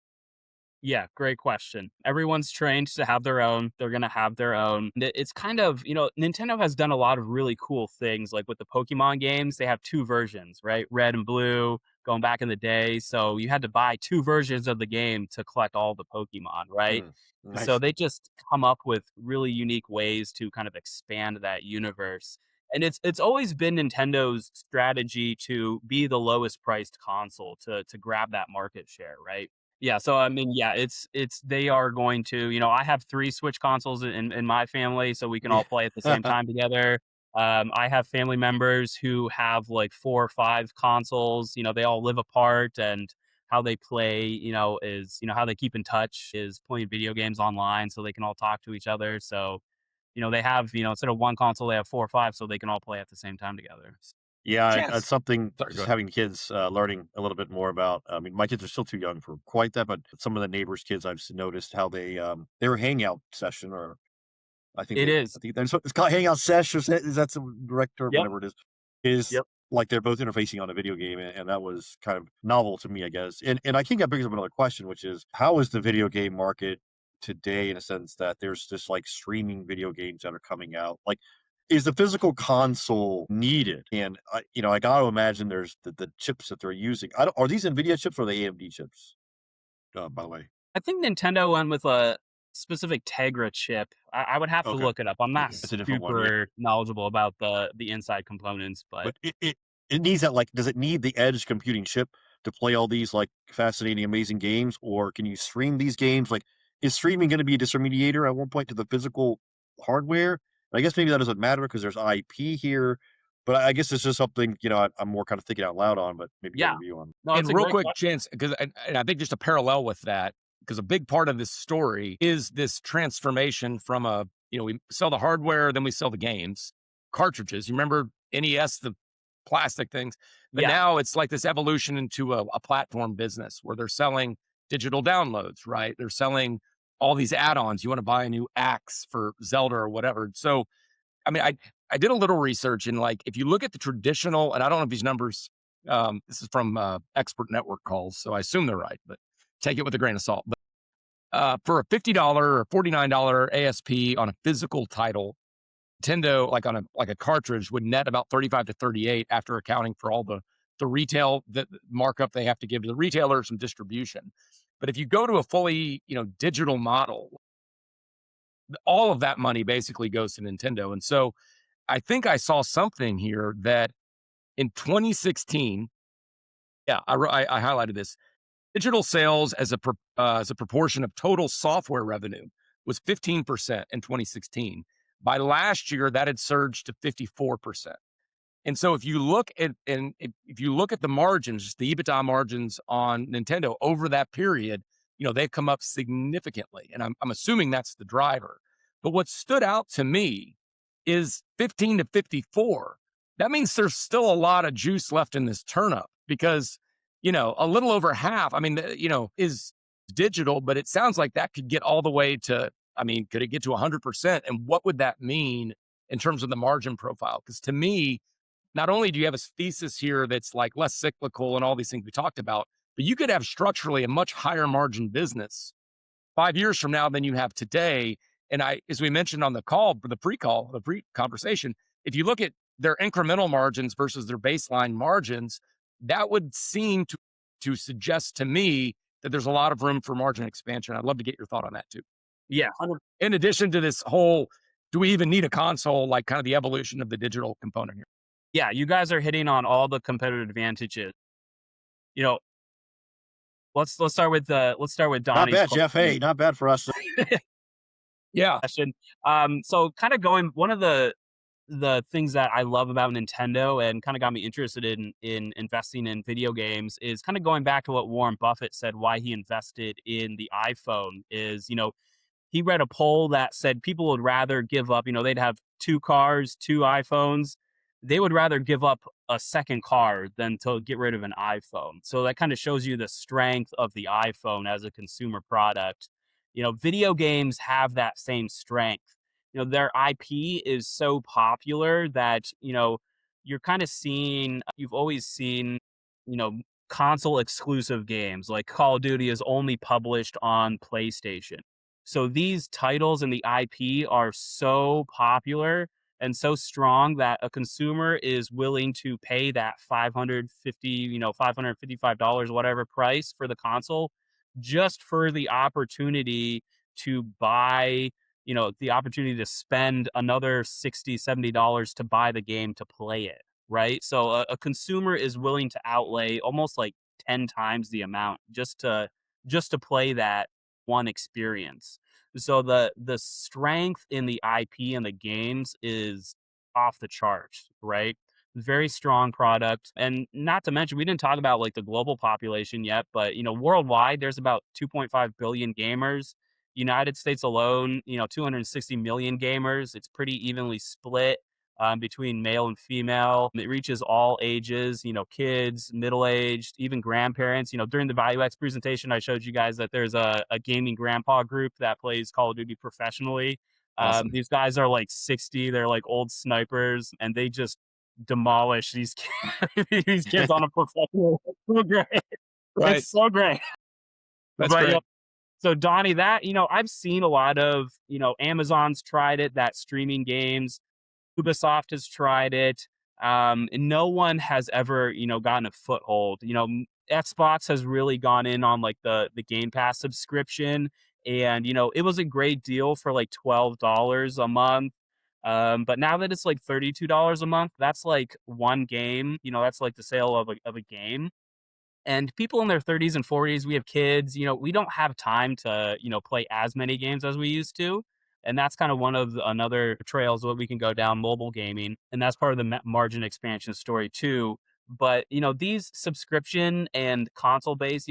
Yeah, great question. Everyone's trained to have their own. They're going to have their own. It's kind of, Nintendo has done a lot of really cool things. Like with the Pokemon games, they have two versions, right? Red and blue, going back in the day. So you had to buy two versions of the game to collect all the Pokemon, right? Hmm, So nice. they just come up with really unique ways to kind of expand that universe. And it's always been Nintendo's strategy to be the lowest priced console to grab that market share, right? Yeah, so I mean, yeah, it's they are going to, I have 3 Switch consoles in my family, so we can all Yeah. play at the same time together. I have family members who have, like, 4 or 5 consoles, they all live apart, and how they play, how they keep in touch is playing video games online so they can all talk to each other, so, they have, instead of 1 console, they have 4 or 5 so they can all play at the same time together. Yeah, it's Chance. something Sorry, go just ahead. having kids, learning a little bit more about. I mean, my kids are still too young for quite that, but some of the neighbors' kids, noticed how they were hangout session, or It I is. think that's what it's called, hangout sesh, or is that the correct term? Yep, Whatever it is yep. like they're both interfacing on a video game, and that was kind of novel to me, I guess. And I think that brings up another question, which is how is the video game market today in a sense that there's just like streaming video games that are coming out? Like, is the physical console needed? And I got to imagine there's the chips that they're using. I don't, are these NVIDIA chips or the AMD chips? By the way. I think Nintendo went with a specific Tegra chip. I would have to Okay. look it up. I'm not It's a different one. Yeah. super knowledgeable about the inside components, but But it needs that, like, does it need the edge computing chip to play all these, like, fascinating, amazing games, or can you stream these games? Like, is streaming gonna be a disintermediator at one point to the physical hardware? I guess maybe that doesn't matter because there's IP here, but I guess it's just something, I'm more kind of thinking out loud on, but maybe your yeah. review on. No, it's And a real great quick, question. Chance, because and I think just a parallel with that, because a big part of this story is this transformation from we sell the hardware, then we sell the games, cartridges. You remember NES, the plastic things, but Yeah, now it's like this evolution into a platform business where they're selling digital downloads, right? They're selling all these add-ons. You want to buy a new axe for Zelda or whatever. So I mean, I did a little research and like if you look at the traditional, and I don't know if these numbers, this is from expert network calls, so I assume they're right, but take it with a grain of salt. But for a $50 or $49 ASP on a physical title, Nintendo, like on a cartridge, would net about 35 to 38 after accounting for all the retail the markup they have to give to the retailers and distribution. But if you go to a fully digital model, all of that money basically goes to Nintendo, and so I think I saw something here that in 2016, yeah, I highlighted this. Digital sales as a proportion of total software revenue was 15% in 2016. By last year, that had surged to 54%. And so if you look at if you look at the margins, the EBITDA margins on Nintendo over that period, they've come up significantly. And I'm assuming that's the driver. But what stood out to me is 15 to 54. That means there's still a lot of juice left in this turnip because, a little over half, I mean, is digital, but it sounds like that could get all the way to, I mean, could it get to 100%? And what would that mean in terms of the margin profile? Because to me, not only do you have a thesis here that's like less cyclical and all these things we talked about, but you could have structurally a much higher margin business 5 years from now than you have today. And as we mentioned on the call, the pre-conversation, if you look at their incremental margins versus their baseline margins, that would seem to suggest to me that there's a lot of room for margin expansion. I'd love to get your thought on that too. yeah, In addition to this whole, do we even need a console, like kind of the evolution of the digital component here? yeah. You guys are hitting on all the competitive advantages. You know, let's start with Not Donnie's bad, Jeff. question. Hey, not bad for us. Yeah. So kind of going, one of the things that I love about Nintendo and kind of got me interested in investing in video games is kind of going back to what Warren Buffett said why he invested in the iPhone is, he read a poll that said people would rather give up, they'd have two cars, two iPhones. They would rather give up a second car than to get rid of an iPhone. So that kind of shows you the strength of the iPhone as a consumer product. Video games have that same strength. Their IP is so popular that, you're kind of seeing, you've always seen, you know, console exclusive games like Call of Duty is only published on PlayStation. So these titles and the IP are so popular and so strong that a consumer is willing to pay that $555, whatever price for the console, just for the opportunity to buy, the opportunity to spend another $60-$70 to buy the game to play it. Right. So a consumer is willing to outlay almost like 10 times the amount just to play that one experience. So the strength in the IP and the games is off the charts, right? Very strong product. And not to mention, we didn't talk about like the global population yet, but worldwide there's about 2.5 billion gamers. United States alone, 260 million gamers. It's pretty evenly split between male and female. It reaches all ages, kids, middle-aged, even grandparents. During the Value X presentation, I showed you guys that there's a gaming grandpa group that plays Call of Duty professionally. Awesome. These guys are like 60. They're like old snipers, and they just demolish these these kids on a professional. It's so great. Right. It's so great. That's But, great. so Donnie, that, I've seen a lot of, Amazon's tried it, that streaming games. Ubisoft has tried it. And no one has ever, gotten a foothold. Xbox has really gone in on like the Game Pass subscription, and it was a great deal for like $12 a month. But now that it's like $32 a month, that's like one game. That's like the sale of a game. And people in their 30s and 40s, we have kids, we don't have time to, play as many games as we used to. And that's kind of one of another trails that we can go down, mobile gaming. And that's part of the margin expansion story too. But, these subscription and console based,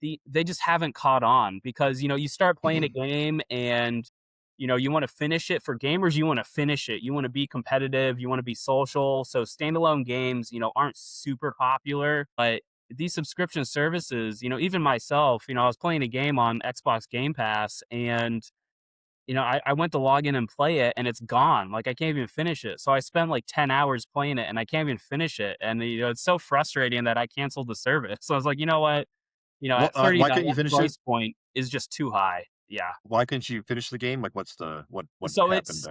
they just haven't caught on because, you start playing a game and, you want to finish it. For gamers, you want to finish it. You want to be competitive. You want to be social. So standalone games, aren't super popular, but these subscription services, even myself, I was playing a game on Xbox Game Pass and, I went to log in and play it and it's gone. Like I can't even finish it. So I spent like 10 hours playing it and I can't even finish it. And, it's so frustrating that I canceled the service. So I was like, you know what? At Why 39, couldn't you that finish it? price point is just too high. Yeah. Why couldn't you finish the game? Like, what's the what So happened? it's,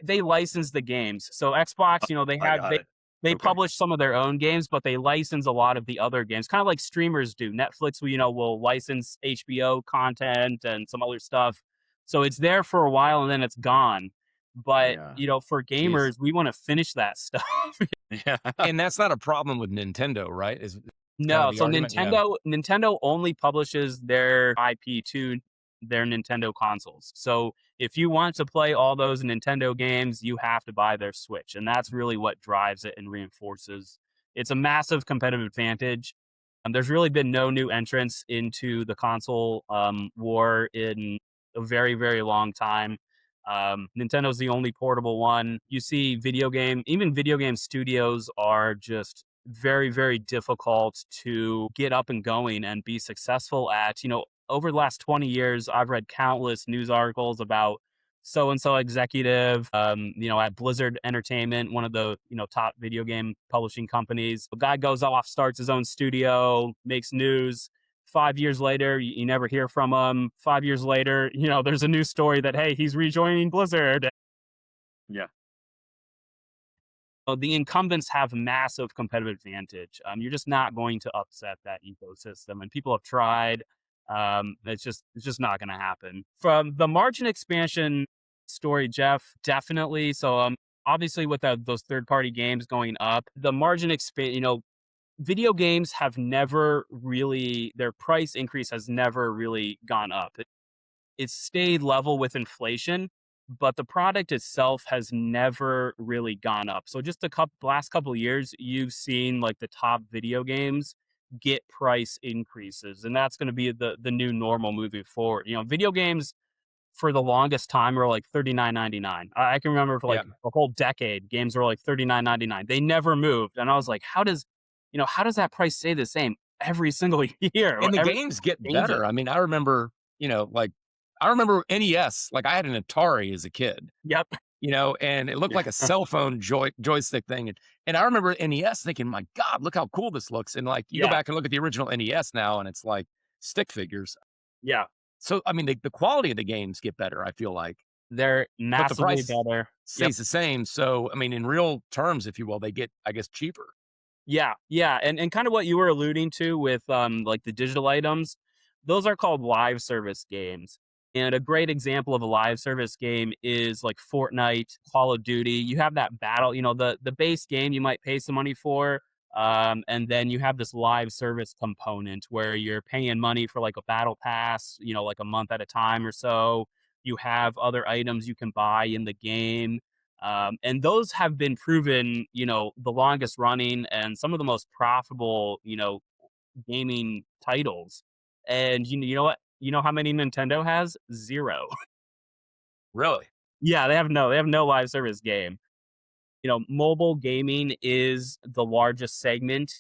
they license the games. So Xbox, they I have got it. they Okay. publish some of their own games, but they license a lot of the other games, kind of like streamers do. Netflix, will license HBO content and some other stuff. So it's there for a while and then it's gone. But, Yeah. for Jeez. gamers, we want to finish that stuff. Yeah. And that's not a problem with Nintendo, right? Is kind No, of the so argument? Yeah. Nintendo only publishes their IP to their Nintendo consoles. So if you want to play all those Nintendo games, you have to buy their Switch, and that's really what drives it and reinforces. It's a massive competitive advantage. There's really been no new entrants into the console war in a very, very long time. Nintendo's the only portable one. You see even video game studios are just very, very difficult to get up and going and be successful at. Over the last 20 years, I've read countless news articles about so-and-so executive, at Blizzard Entertainment, one of the, top video game publishing companies. A guy goes off, starts his own studio, makes news. 5 years later, you never hear from him. 5 years later, there's a news story that, hey, he's rejoining Blizzard. Yeah. The incumbents have massive competitive advantage. You're just not going to upset that ecosystem, and people have tried. It's just not going to happen. From the margin expansion story, Jeff, definitely. So, obviously, with those third-party games going up, the margin video games have never really, their price increase has never really gone up. It's stayed level with inflation, but the product itself has never really gone up. So just last couple of years, you've seen like the top video games get price increases, and that's going to be the new normal moving forward. Video games for the longest time were like 39.99. I can remember for Yeah. like a whole decade, games were like 39.99. They never moved, and I was like, how does that price stay the same every single year? And the Every games get changes. better. I mean, I remember, like I remember NES, like I had an Atari as a kid, Yep. and it looked like a cell phone joystick thing. And I remember NES thinking, my God, look how cool this looks. And like you go Yeah. back and look at the original NES now, and it's like stick figures. Yeah. So I mean, the quality of the games get better, I feel like, They're but the massively price better. Yep. stays the same. So I mean, in real terms, if you will, they get, I guess, cheaper. Yeah, yeah, and kind of what you were alluding to with, like, the digital items, those are called live service games, and a great example of a live service game is, like, Fortnite, Call of Duty. You have that battle, the base game you might pay some money for, and then you have this live service component where you're paying money for, like, a battle pass, like, a month at a time or so. You have other items you can buy in the game. And those have been proven, the longest running and some of the most profitable, gaming titles. And you know what? You know how many Nintendo has? Zero. Really? Yeah, they have no live service game. Mobile gaming is the largest segment,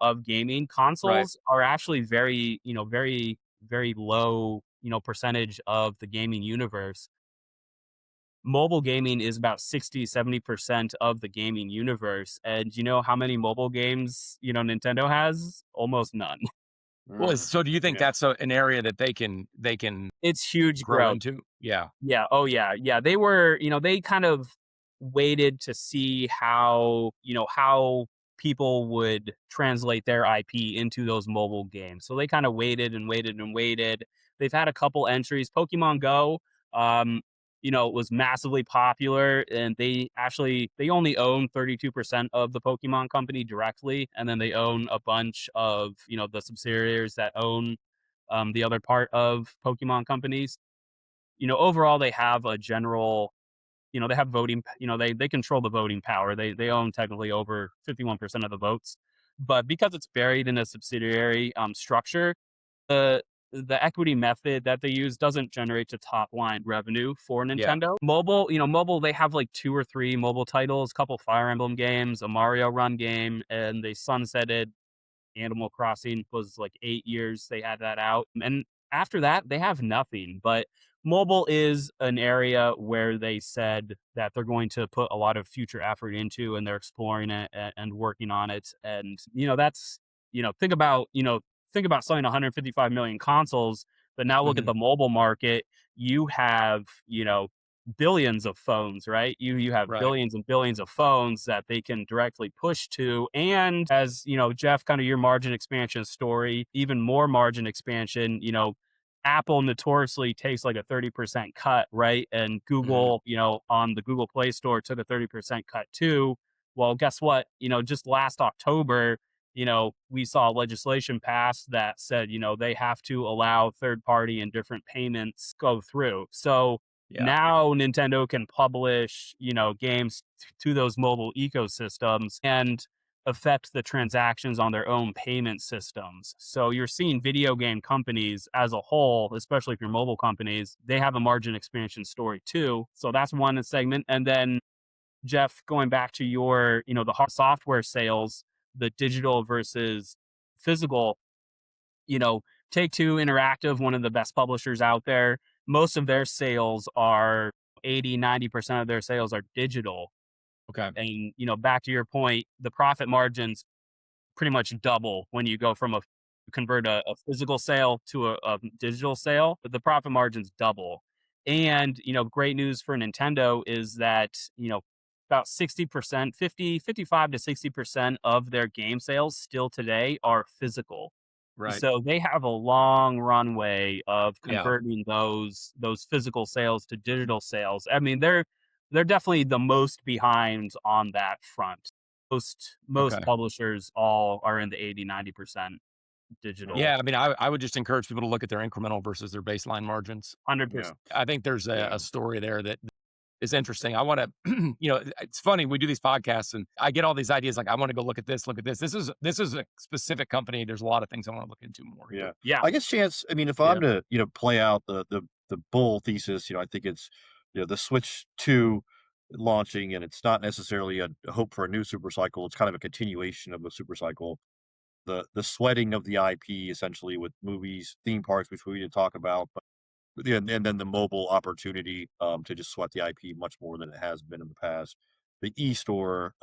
of gaming. Right. Consoles are actually very, very, very low, percentage of the gaming universe. Mobile gaming is about 60-70% of the gaming universe. And you know how many mobile games, Nintendo has? Almost none. Well, Mm, so do you think yeah. that's an area that they can It's huge grow growth. into? Yeah. Yeah. Oh, yeah. Yeah. They were, they kind of waited to see how people would translate their IP into those mobile games. So they kind of waited and waited and waited. They've had a couple entries. Pokemon Go, um, was massively popular, and they only own 32% of the Pokemon company directly, and then they own a bunch of the subsidiaries that own the other part of Pokemon companies. Overall, they have a general, they have voting, they control the voting power. They own technically over 51% of the votes. But because it's buried in a subsidiary structure, the the equity method that they use doesn't generate the top line revenue for Yeah. Nintendo. Mobile, they have like two or three mobile titles, a couple Fire Emblem games, a Mario Run game, and they sunsetted Animal Crossing. Was like 8 years they had that out. And after that, they have nothing. But mobile is an area where they said that they're going to put a lot of future effort into, and they're exploring it and working on it. And, that's, think about selling 155 million consoles, but now look at Mhm. the mobile market. You have, billions of phones, right? You have Right. billions and billions of phones that they can directly push to. And as Jeff, kind of your margin expansion story, even more margin expansion, Apple notoriously takes like a 30% cut, right? And Mhm. Google, on the Google Play Store took a 30% cut too. Well, guess what? Just last October, we saw legislation pass that said, they have to allow third party and different payments go through. So Yeah. now Nintendo can publish, games to those mobile ecosystems and affect the transactions on their own payment systems. So you're seeing video game companies as a whole, especially if you're mobile companies, they have a margin expansion story too. So that's one segment. And then Jeff, going back to your, the software sales, the digital versus physical, you know, Take Two Interactive, one of the best publishers out there, most of their sales are 80-90% of their sales are digital. Okay. And, back to your point, the profit margins pretty much double when you go from convert a physical sale to a digital sale, but the profit margins double. And, great news for Nintendo is that, about 60%, 55 to 60% of their game sales still today are physical. Right. So they have a long runway of Yeah. converting those physical sales to digital sales. I mean, they're definitely the most behind on that front. most Okay. publishers all are in the 80-90% digital. Yeah, I mean, I would just encourage people to look at their incremental versus their baseline margins. 100%. Yeah. I think there's a, Yeah. a story there that is interesting. I want to, it's funny. We do these podcasts and I get all these ideas. Like, I want to go look at this, look at this. This is a specific company. There's a lot of things I want to look into more. Yeah. But Yeah. I guess, Chance, I mean, if yeah, I'm to, play out the bull thesis, I think it's, the Switch 2 launching, and it's not necessarily a hope for a new super cycle. It's kind of a continuation of the super cycle. The sweating of the IP essentially with movies, theme parks, which we need to talk about, but yeah, and then the mobile opportunity to just sweat the IP much more than it has been in the past. The e-store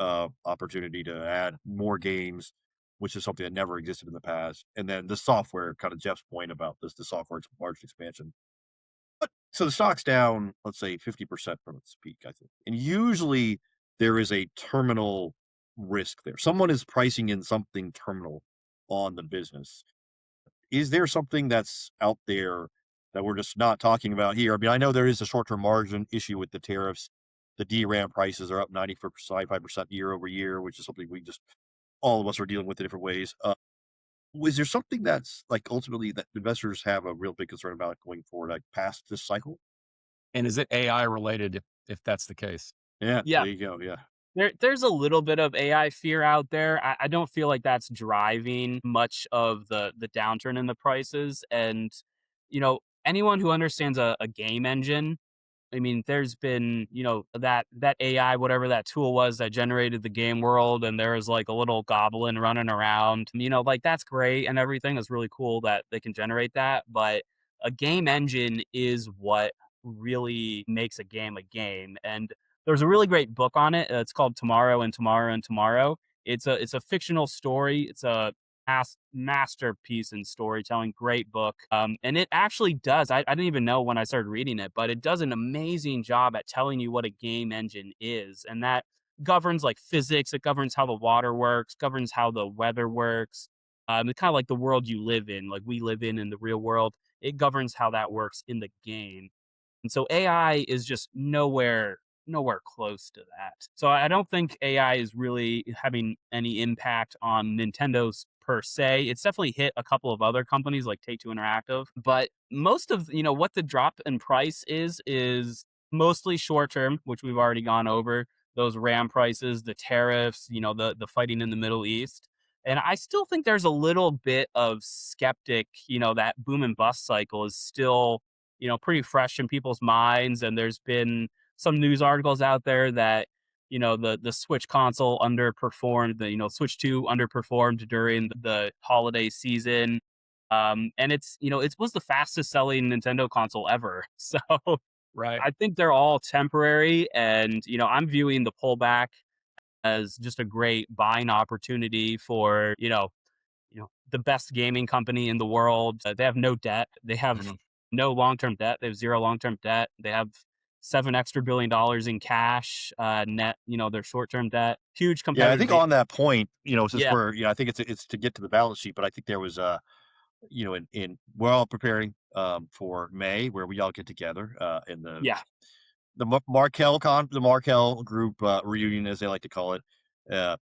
opportunity to add more games, which is something that never existed in the past, and then the software, kind of Jeff's point about the software margin expansion. But so the stock's down, let's say 50% from its peak, I think, and usually there is a terminal risk there. Someone is pricing in something terminal on the business. Is there something that's out there that we're just not talking about here? I mean, I know there is a short-term margin issue with the tariffs. The DRAM prices are up 95% year over year, which is something we just all of us are dealing with in different ways. Was there something that's like ultimately that investors have a real big concern about going forward, like past this cycle? and is it AI related if that's the case? Yeah, Yeah. there you go. Yeah, There's a little bit of AI fear out there. I don't feel like that's driving much of the downturn in the prices. And, anyone who understands a game engine, I mean, there's been, that AI, whatever that tool was that generated the game world, and there was like a little goblin running around, like that's great and everything. It's really cool that they can generate that. But a game engine is what really makes a game a game. And there's a really great book on it. It's called Tomorrow and Tomorrow and Tomorrow. It's a fictional story. It's a masterpiece in storytelling. Great book. And it actually does. I didn't even know when I started reading it, but it does an amazing job at telling you what a game engine is, and that governs like physics. It governs how the water works. Governs how the weather works. It's kind of like the world you live in, like we live in the real world. It governs how that works in the game. And so AI is just nowhere close to that. So I don't think AI is really having any impact on Nintendo's per se. It's definitely hit a couple of other companies like Take-Two Interactive, but most of, what the drop in price is mostly short term, which we've already gone over. Those RAM prices, the tariffs, the fighting in the Middle East. And I still think there's a little bit of skeptic, that boom and bust cycle is still, pretty fresh in people's minds. And there's been some news articles out there that, the Switch console underperformed, the, Switch 2 underperformed during the holiday season. And it was the fastest selling Nintendo console ever. So Right. I think they're all temporary. And, I'm viewing the pullback as just a great buying opportunity for, the best gaming company in the world. They have no debt. They have Mhm. no long-term debt. They have zero long-term debt. They have $7 extra billion in cash, net, their short-term debt. Huge yeah. I competitive. think on that point, since Yeah. I think it's to get to the balance sheet, but I think there was in we're all preparing for May where we all get together in Yeah. the Markel group reunion, as they like to call it,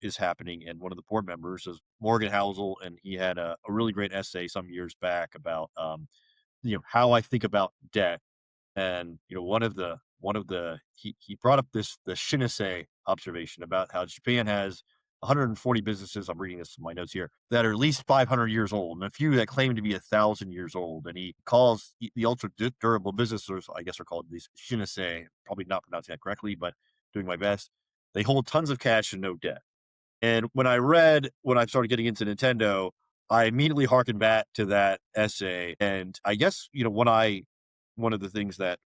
is happening, and one of the board members is Morgan Housel, and he had a really great essay some years back about how I think about debt. And one of the he brought up the Shinsei observation about how Japan has 140 businesses. I'm reading this in my notes here that are at least 500 years old, and a few that claim to be 1,000 years old. And he calls the ultra durable businesses, I guess, are called these Shinsei. Probably not pronouncing that correctly, but doing my best. They hold tons of cash and no debt. And when I started getting into Nintendo, I immediately harkened back to that essay. And I guess, one of the things that,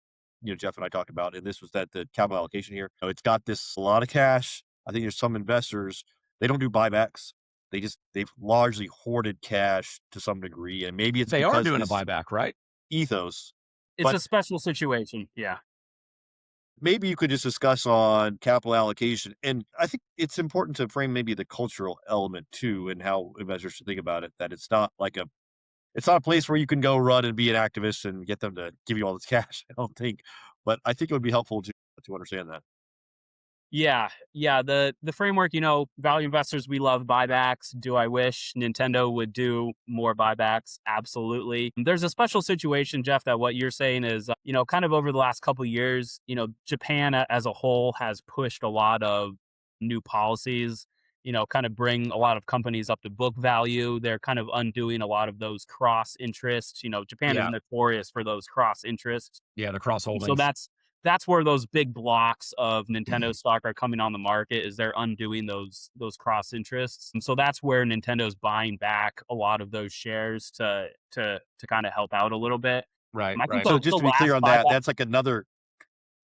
Jeff and I talked about, and this was that the capital allocation here, it's got this a lot of cash. I think there's some investors, they don't do buybacks. They've largely hoarded cash to some degree. And maybe it's They are because doing a this buyback, right? ethos, It's but a special situation. Yeah. maybe you could just discuss on capital allocation. And I think it's important to frame maybe the cultural element too, and how investors should think about it, that it's not a place where you can go run and be an activist and get them to give you all this cash. I don't think, but I think it would be helpful to understand that. Yeah. The framework, value investors, we love buybacks. Do I wish Nintendo would do more buybacks? Absolutely. There's a special situation, Jeff, that what you're saying is, kind of over the last couple of years, Japan as a whole has pushed a lot of new policies, kind of bring a lot of companies up to book value. They're kind of undoing a lot of those cross interests. Japan is Yeah. notorious for those cross interests. Yeah. The cross And so holdings. that's where those big blocks of Nintendo stock are coming on the market, is they're undoing those cross interests. And so that's where Nintendo's buying back a lot of those shares to kind of help out a little bit. Right. I think Right. So the just to be clear last on that, buyback. that's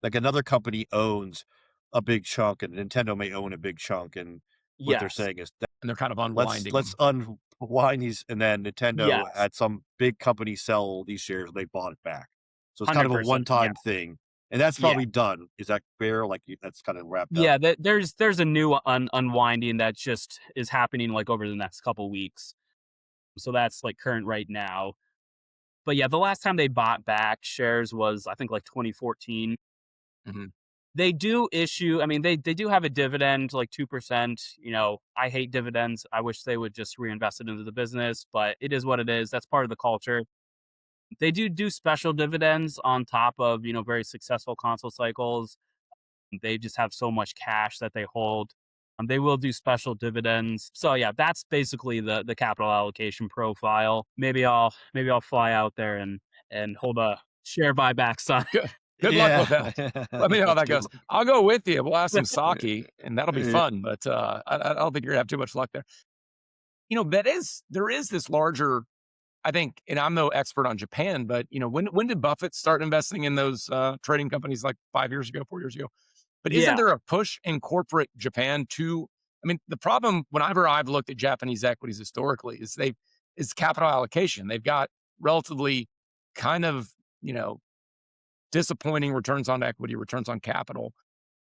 like another company owns a big chunk, and Nintendo may own a big chunk, and what they're Yes. saying is And they're kind of let's unwinding let's them. unwind these, and then Nintendo Yes. had some big company sell these shares, and they bought it back. So it's kind of a 100%. Yeah. one-time thing, and that's Yeah. probably done. Is that fair? Like that's kind of wrapped up. Yeah, there's a new unwinding that just is happening like over the next couple weeks. So that's like current right now. But yeah, the last time they bought back shares was, I think, like 2014. Mhm. They do issue, I mean, they do have a dividend, like 2%. I hate dividends. I wish they would just reinvest it into the business, but it is what it is. That's part of the culture. They do special dividends on top of, very successful console cycles. They just have so much cash that they hold. They will do special dividends. So yeah, that's basically the capital allocation profile. Maybe I'll fly out there and hold a share buyback sign. Good luck with Yeah, that. Let me know how that's that good. goes. I'll go with you. We'll have some sake, and that'll be Yeah. fun. But I don't think you're gonna have too much luck there. There is this larger, I think, and I'm no expert on Japan, but when did Buffett start investing in those trading companies, like 5 years ago, 4 years ago? But isn't Yeah. there a push in corporate Japan to? I mean, the problem whenever I've looked at Japanese equities historically is capital allocation. They've got relatively kind of disappointing returns on equity, returns on capital.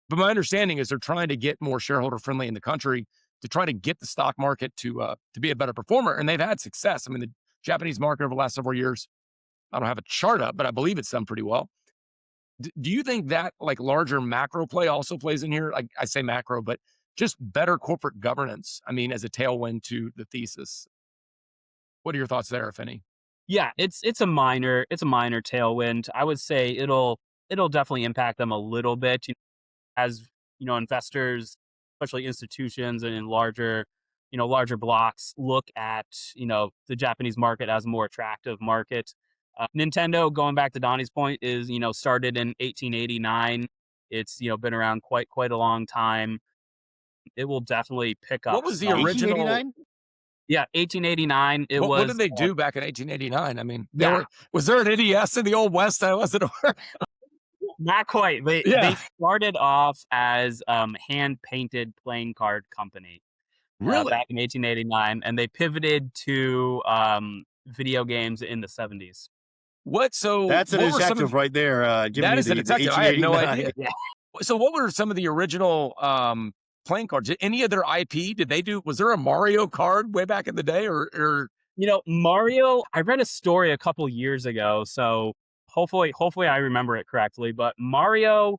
But my understanding is they're trying to get more shareholder friendly in the country to try to get the stock market to be a better performer, and they've had success. I mean, the Japanese market over the last several years, I don't have a chart up, but I believe it's done pretty well. Do you think that like larger macro play also plays in here? Like I say macro, but just better corporate governance. I mean, as a tailwind to the thesis. What are your thoughts there, if any? Yeah, it's a minor tailwind. I would say it'll definitely impact them a little bit, as investors, especially institutions and in larger blocks, look at the Japanese market as a more attractive market. Nintendo, going back to Donnie's point, is started in 1889. It's been around quite a long time. It will definitely pick What up was the some. original? 1889. Yeah, 1889. It What did was they do back in 1889? I mean, yeah, was there an NES in the old West that wasn't aware? not quite. They Yeah, started off as hand painted playing card company really. back in 1889, and they pivoted to video games in the 70s. So That's a what were some of detective right there, giving that you is a the detective. I had no 1889. idea. So what were some of the original playing cards? Any of their IP? Did they do? Was there a Mario card way back in the day, or Mario, I read a story a couple years ago, so hopefully I remember it correctly, but Mario,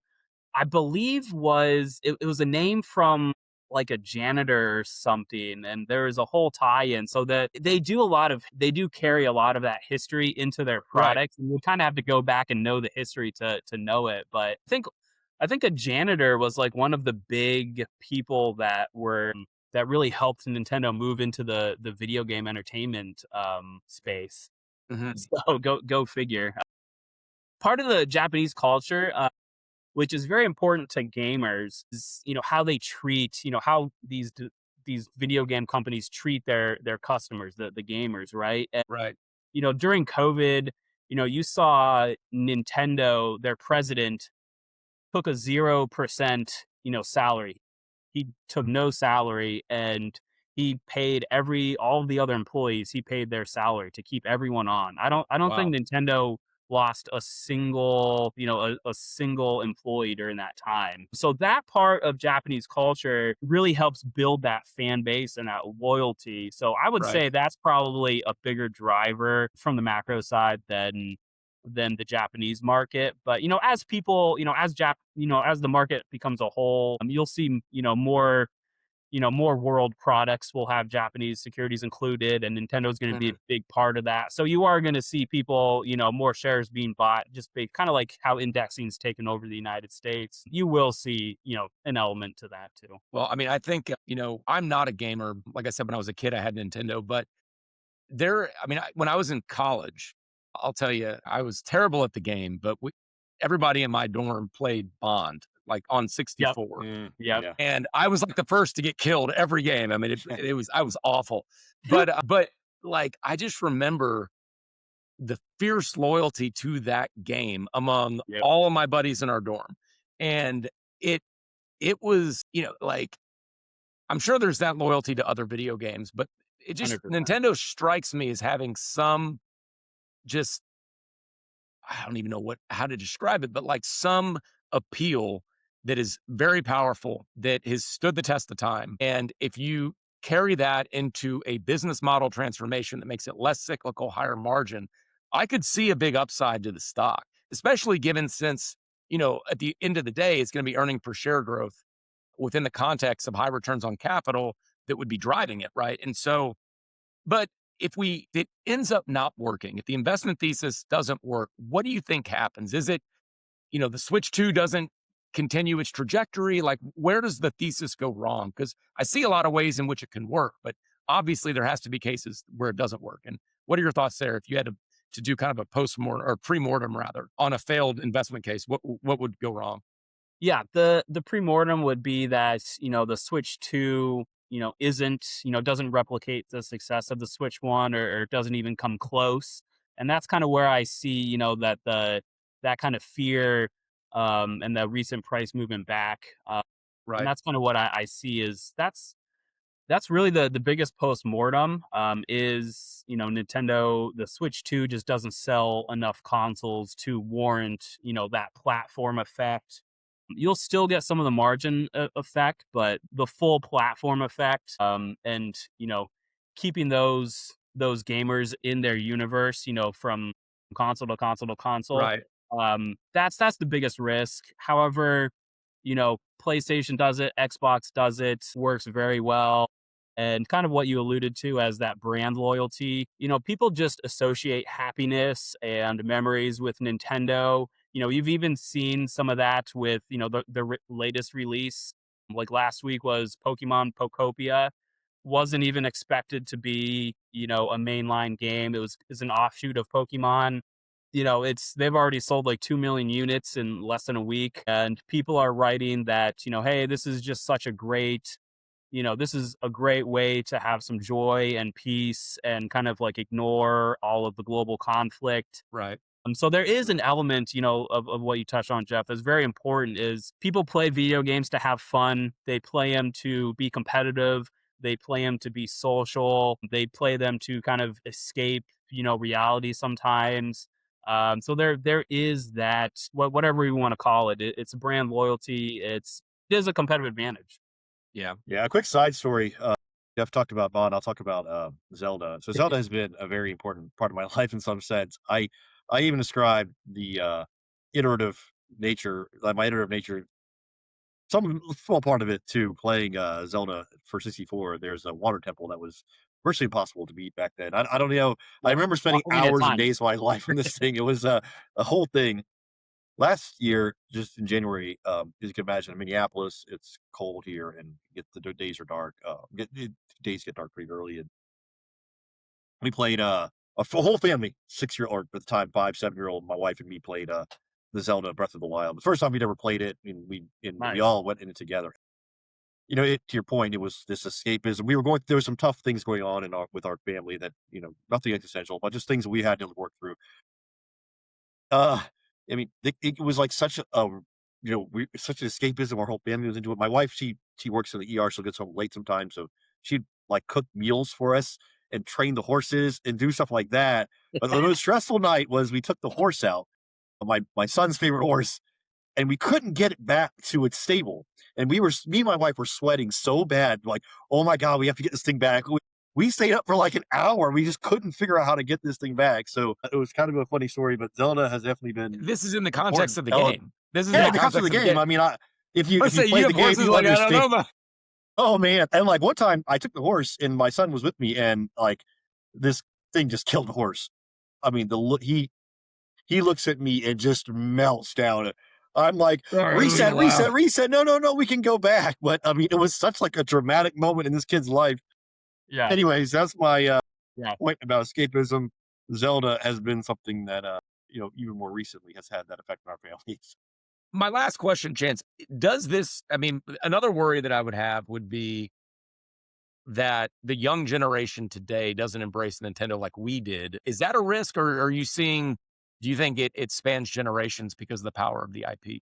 I believe, it was a name from like a janitor or something, and there was a whole tie-in. So that they do carry a lot of that history into their right? products, and you kind of have to go back and know the history to know it. But I think a janitor was like one of the big people that really helped Nintendo move into the video game entertainment space. Mhm. So go figure. Part of the Japanese culture, which is very important to gamers, is how they treat, how these video game companies treat their customers, the gamers, right? And Right. during COVID, you saw Nintendo, their president, took a 0% salary. He took no salary, and he paid all of the other employees, he paid their salary to keep everyone on. I don't Wow. think Nintendo lost a single, a single employee during that time. So that part of Japanese culture really helps build that fan base and that loyalty. So I would Right. say that's probably a bigger driver from the macro side than than the Japanese market. But, as people, as the market becomes a whole, you'll see, more world products will have Japanese securities included, and Nintendo's going to be a big part of that. So you are going to see people, more shares being bought, just kind of like how indexing's taken over the United States. You will see, an element to that too. Well, I mean, I think, I'm not a gamer. Like I said, when I was a kid, I had Nintendo, but when I was in college, I'll tell you, I was terrible at the game, but everybody in my dorm played Bond, like on 64. Yep. Yeah. And I was like the first to get killed every game. I mean, I was awful, but like, I just remember the fierce loyalty to that game among Yep. all of my buddies in our dorm. And it was, like, I'm sure there's that loyalty to other video games, but it just, 100%. Nintendo strikes me as having some just, I don't even know how to describe it, but like some appeal that is very powerful, that has stood the test of time. And if you carry that into a business model transformation that makes it less cyclical, higher margin, I could see a big upside to the stock, especially given since, at the end of the day, it's going to be earning per share growth within the context of high returns on capital that would be driving it, right? And so, but if it ends up not working, if the investment thesis doesn't work, what do you think happens? Is it, the Switch 2 doesn't continue its trajectory? Like, where does the thesis go wrong? Because I see a lot of ways in which it can work, but obviously there has to be cases where it doesn't work. And what are your thoughts there? If you had to do kind of a post-mortem or pre-mortem rather on a failed investment case, what would go wrong? Yeah, the pre-mortem would be that, the Switch 2, doesn't replicate the success of the Switch 1, or doesn't even come close. And that's kind of where I see, that that kind of fear, and the recent price movement back. Right. And that's kind of what I see is that's really the biggest post-mortem, is, Nintendo, the Switch 2 just doesn't sell enough consoles to warrant, that platform effect. You'll still get some of the margin effect, but the full platform effect, and, keeping those gamers in their universe, from console to console to console. Right. That's the biggest risk. However, PlayStation does it, Xbox does it, works very well. And kind of what you alluded to as that brand loyalty, people just associate happiness and memories with Nintendo. You've even seen some of that with, the latest release. Like last week was Pokemon Pokopia. Wasn't even expected to be, a mainline game. It's an offshoot of Pokemon. They've already sold like 2 million units in less than a week. And people are writing that, hey, this is just such a great, this is a great way to have some joy and peace and kind of like ignore all of the global conflict. Right. So there is an element, of what you touched on, Jeff, that's very important is people play video games to have fun. They play them to be competitive. They play them to be social. They play them to kind of escape, reality sometimes. So there is that, whatever we want to call it. It's brand loyalty. It is a competitive advantage. Yeah. Yeah. A quick side story. Jeff talked about Bond. I'll talk about Zelda. So Zelda has been a very important part of my life in some sense. I even describe the iterative nature, like my iterative nature, some small part of it to playing Zelda for 64. There's a water temple that was virtually impossible to beat back then. I don't know. I remember spending hours and days of my life on this thing. It was a whole thing. Last year, just in January, as you can imagine, in Minneapolis, it's cold here, and the days are dark. Days get dark pretty early, and we played whole family, 6-year or at the time 5, 7-year-old. My wife and me played the Zelda Breath of the Wild. The first time we'd ever played it, and Nice. we all went in it together. To your point, it was this escapism. We were there was some tough things going on with our family that nothing existential, but just things that we had to work through. It was like such such an escapism. Our whole family was into it. My wife, she works in the ER, so gets home late sometimes. So she'd like cook meals for us and train the horses and do stuff like that. But the most stressful night was we took the horse out, my son's favorite horse, and we couldn't get it back to its stable. And me and my wife were sweating so bad, like, oh my God, we have to get this thing back. we stayed up for like an hour. We just couldn't figure out how to get this thing back. So it was kind of a funny story, but Zelda has definitely been This is in the important context of the element. game. This is in Yeah, the the concept of context the of the game. game. I mean, if I you say you played the have game, horses you like, I don't understand. know, man. Oh man! And like one time, I took the horse, and my son was with me, and like this thing just killed the horse. I mean, he looks at me and just melts down. I'm like, Sorry, this is reset, loud. reset, reset. No, no, no, we can go back. But I mean, it was such like a dramatic moment in this kid's life. Yeah. Anyways, that's my Yeah. point about escapism. Zelda has been something that even more recently has had that effect on our families. My last question, Chance, does this, I mean, another worry that I would have would be that the young generation today doesn't embrace Nintendo like we did. Is that a risk, or are you seeing, do you think it spans generations because of the power of the IP?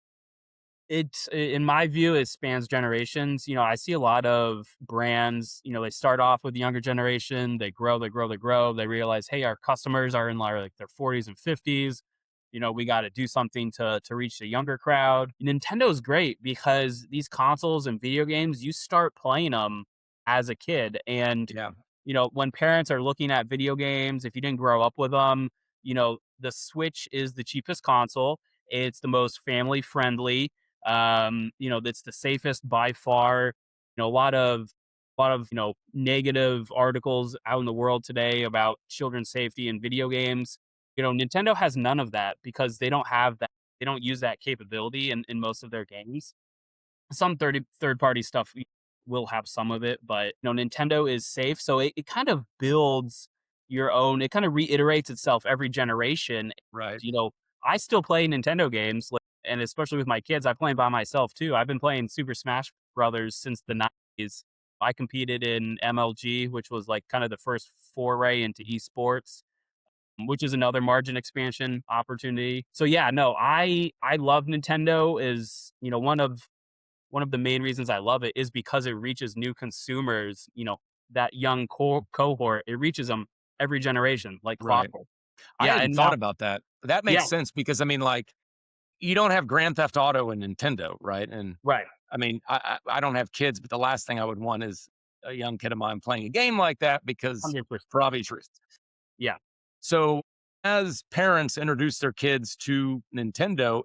It's in my view, it spans generations. I see a lot of brands, they start off with the younger generation, they grow, they grow, they grow. They realize, hey, our customers are in like their 40s and 50s. We got to do something to reach the younger crowd. Nintendo's great because these consoles and video games, you start playing them as a kid. And, Yeah. when parents are looking at video games, if you didn't grow up with them, the Switch is the cheapest console. It's the most family friendly. That's the safest by far. A lot of negative articles out in the world today about children's safety in video games. Nintendo has none of that because they don't have that. They don't use that capability in most of their games. Some third party stuff will have some of it, but Nintendo is safe, so it kind of builds your own. It kind of reiterates itself every generation. Right. I still play Nintendo games, and especially with my kids, I play by myself too. I've been playing Super Smash Brothers since the '90s. I competed in MLG, which was like kind of the first foray into esports, which is another margin expansion opportunity. So yeah, no, I love Nintendo. Is one of the main reasons I love it is because it reaches new consumers. That young cohort, it reaches them every generation, like Right. clockwork. I Yeah, hadn't and thought now, about that. That yeah, makes sense because I mean, like, you don't have Grand Theft Auto in Nintendo, right? And right, I mean, I don't have kids, but the last thing I would want is a young kid of mine playing a game like that because 100%. for obvious reasons. Yeah, So as parents introduce their kids to Nintendo,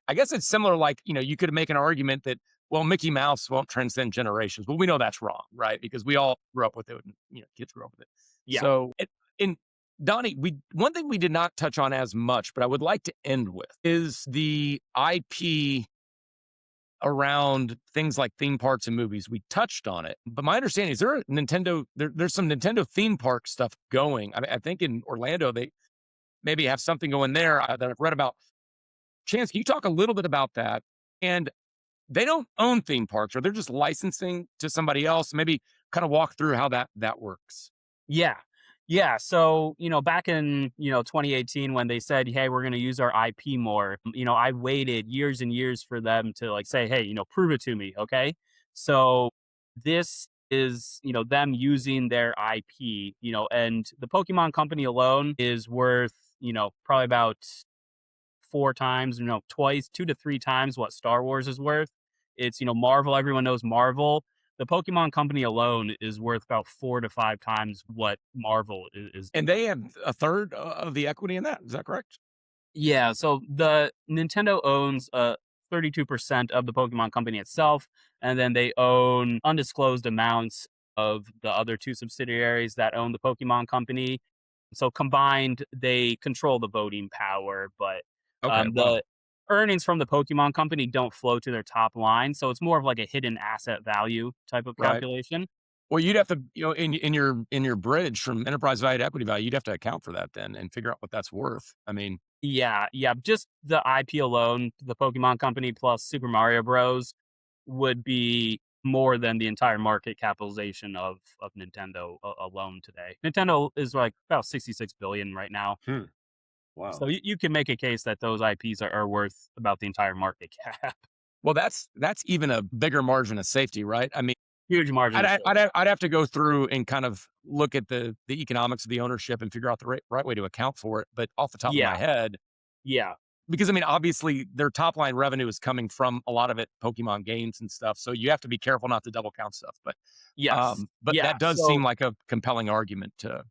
I guess it's similar. Like, you could make an argument that, well, Mickey Mouse won't transcend generations. Well, we know that's wrong, right? Because we all grew up with it, and kids grew up with it. yeah. So, in Donnie, one thing we did not touch on as much, but I would like to end with is the IP around things like theme parks and movies. We touched on it, but my understanding is there's some Nintendo theme park stuff going. I think in Orlando, they maybe have something going there that I've read about. Chance, can you talk a little bit about that? And they don't own theme parks, or they're just licensing to somebody else. Maybe kind of walk through how that works. Yeah. Yeah. So, back in, 2018, when they said, hey, we're going to use our IP more, I waited years and years for them to like say, hey, prove it to me. Okay. So this is, them using their IP, and the Pokemon company alone is worth, probably about 4 times, twice, 2 to 3 times what Star Wars is worth. It's, Marvel. Everyone knows Marvel. The Pokemon company alone is worth about 4 to 5 times what Marvel is. And they have a third of the equity in that. Is that correct? Yeah. So the Nintendo owns 32% of the Pokemon company itself, and then they own undisclosed amounts of the other two subsidiaries that own the Pokemon company. So combined, they control the voting power, but Okay. Wow. the earnings from the Pokemon company don't flow to their top line. So it's more of like a hidden asset value type of Right. calculation. Well, you'd have to, in your bridge from enterprise value to equity value, you'd have to account for that then and figure out what that's worth. I mean, Yeah, just the IP alone, the Pokemon company plus Super Mario Bros. Would be more than the entire market capitalization of Nintendo alone today. Nintendo is like about 66 billion right now. Wow. So you can make a case that those IPs are worth about the entire market cap. well, that's even a bigger margin of safety, right? I mean, Huge margin. I'd have to go through and kind of look at the economics of the ownership and figure out the right way to account for it. But off the top of my Yeah, head, yeah. because I mean, obviously their top line revenue is coming from a lot of it Pokemon games and stuff. So you have to be careful not to double count stuff. Yes. But Yeah. that does seem So like a compelling argument to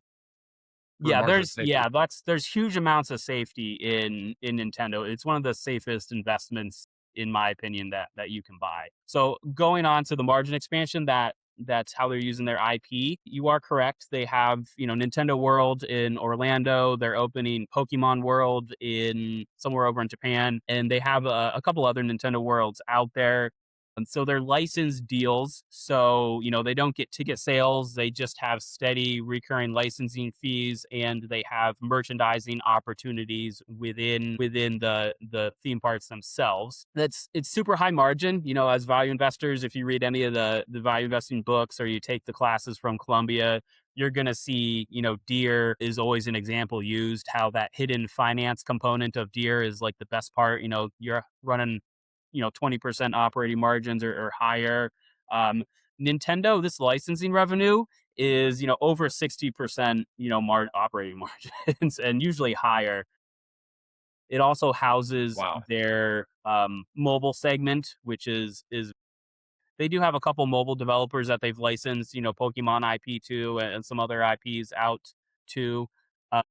for yeah, margin of safety. there's huge amounts of safety in Nintendo. It's one of the safest investments, in my opinion, that you can buy. So going on to the margin expansion, that's how they're using their IP. You are correct. They have, Nintendo World in Orlando. They're opening Pokemon World in somewhere over in Japan, and they have a couple other Nintendo Worlds out there. And so they're licensed deals. So, they don't get ticket sales. They just have steady recurring licensing fees, and they have merchandising opportunities within the theme parks themselves. It's super high margin, as value investors. If you read any of the value investing books or you take the classes from Columbia, you're going to see, Deer is always an example used, how that hidden finance component of Deer is like the best part. You're running 20% operating margins or higher. Um, Nintendo, this licensing revenue is, over 60%, operating margins and usually higher. It also houses Wow. their mobile segment, which is they do have a couple mobile developers that they've licensed, Pokemon IP to, and some other IPs out to. Uh,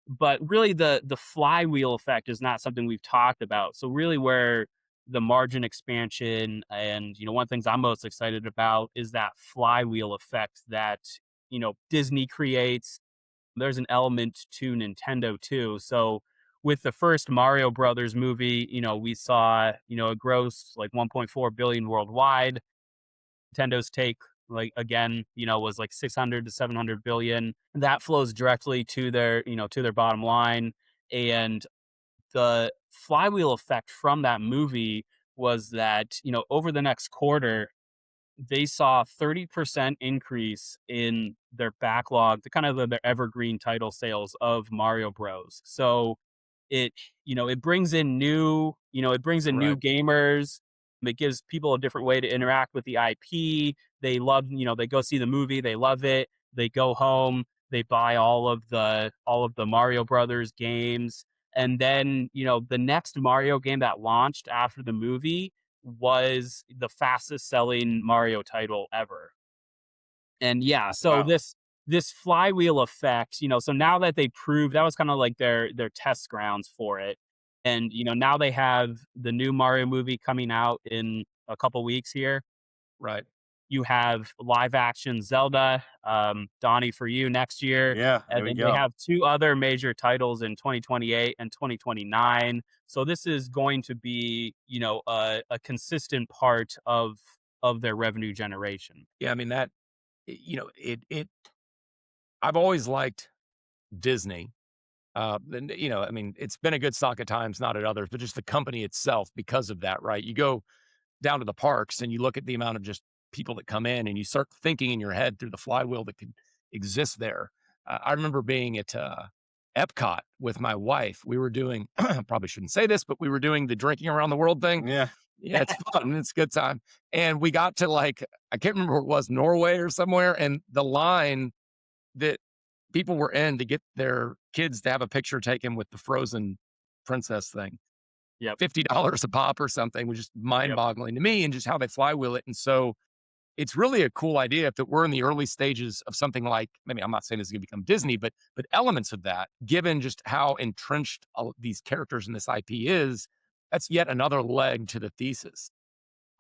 but really the flywheel effect is not something we've talked about. So really where the margin expansion and one of the things I'm most excited about is that flywheel effect that Disney creates. There's an element to Nintendo too. So with the first Mario Brothers movie, we saw a gross like 1.4 billion worldwide. Nintendo's take, like, again, was like 600 to 700 billion. That flows directly to their, to their bottom line. And the flywheel effect from that movie was that, over the next quarter, they saw a 30% increase in their backlog, the kind of their evergreen title sales of Mario Bros. So it, it brings in new Right. gamers. It gives people a different way to interact with the IP. They love, they go see the movie, they love it. They go home, they buy all of the Mario Brothers games. And then, the next Mario game that launched after the movie was the fastest selling Mario title ever. And yeah, so Wow. this flywheel effect, so now that they proved that was kind of like their test grounds for it. And now they have the new Mario movie coming out in a couple weeks here. Right. You have live action Zelda, Donnie for You next year. Yeah, there And we then they go. have two other major titles in 2028 and 2029. So this is going to be, a consistent part of their revenue generation. Yeah. I mean that. It. I've always liked Disney. And I mean, it's been a good stock at times, not at others, but just the company itself because of that, right? You go down to the parks and you look at the amount of just people that come in and you start thinking in your head through the flywheel that could exist there. I remember being at Epcot with my wife. We were doing, probably shouldn't say this, but we were doing the drinking around the world thing. Yeah. Yeah, it's fun. It's a good time. And we got to like, I can't remember where it was, Norway or somewhere. And the line that people were in to get their kids to have a picture taken with the Frozen princess thing. Yep. $50 a pop or something, which is mind Yep. boggling to me, and just how they flywheel it. And so it's really a cool idea if that we're in the early stages of something like, maybe I'm not saying this is going to become Disney, but elements of that, given just how entrenched all these characters in this IP is, that's yet another leg to the thesis.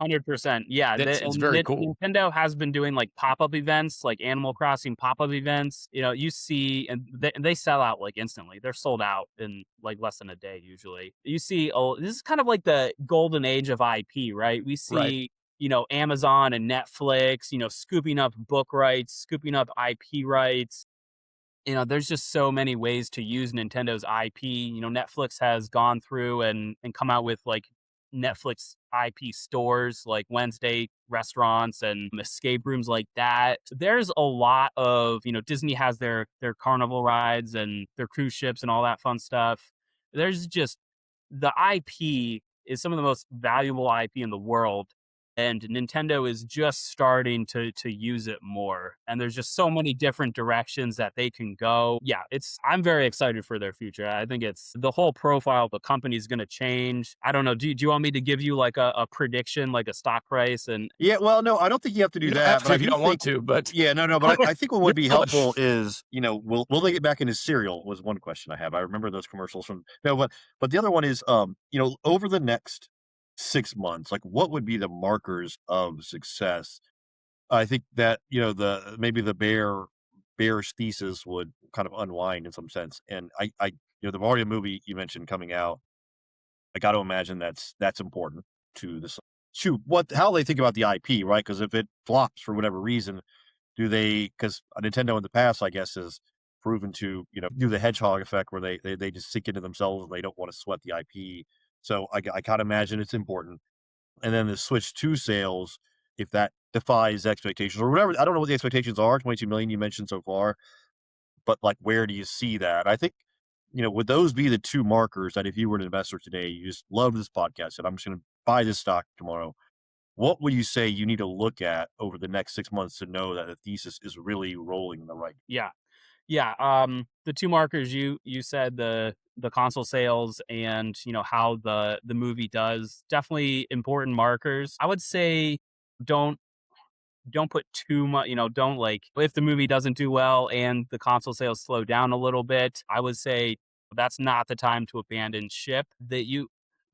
100%. Yeah, That's it's very cool. Nintendo has been doing like pop-up events, like Animal Crossing pop-up events. You see, and they sell out like instantly. They're sold out in like less than a day usually. You see, oh, this is kind of like the golden age of IP, right? We Right. see, Amazon and Netflix, scooping up book rights, scooping up IP rights. There's just so many ways to use Nintendo's IP. Netflix has gone through and come out with like Netflix IP stores, like Wednesday restaurants and escape rooms like that. So there's a lot of, Disney has their carnival rides and their cruise ships and all that fun stuff. There's just the IP is some of the most valuable IP in the world. and Nintendo is just starting to use it more. And there's just so many different directions that they can go. Yeah, I'm very excited for their future. I think it's the whole profile of the company is going to change. I don't know. Do you want me to give you like a prediction, like a stock price? And Yeah, well, no, I don't think you have to do You don't that, have but to I if you do don't want think to, but yeah, no, but I think what would be Really? helpful is, will they get back into cereal was one question I have. I remember those commercials from no, but the other one is, over the next 6 months, like what would be the markers of success? I think that, the maybe the bearish thesis would kind of unwind in some sense. And the Mario movie you mentioned coming out, I got to imagine that's important to this to how they think about the IP, right? Because if it flops for whatever reason, because Nintendo in the past, I guess, has proven to do the hedgehog effect where they just sink into themselves and they don't want to sweat the IP. So I kind of imagine it's important. And then the Switch 2 sales, if that defies expectations or whatever, I don't know what the expectations are. 22 million you mentioned so far, but like where do you see that? I think would those be the two markers that if you were an investor today, you just love this podcast and I'm just going to buy this stock tomorrow, what would you say you need to look at over the next 6 months to know that the thesis is really rolling in the right? yeah, yeah. The two markers you said, the console sales and how the movie does, definitely important markers. I would say don't don't put too much, don't like if the movie doesn't do well and the console sales slow down a little bit, I would say that's not the time to abandon ship. The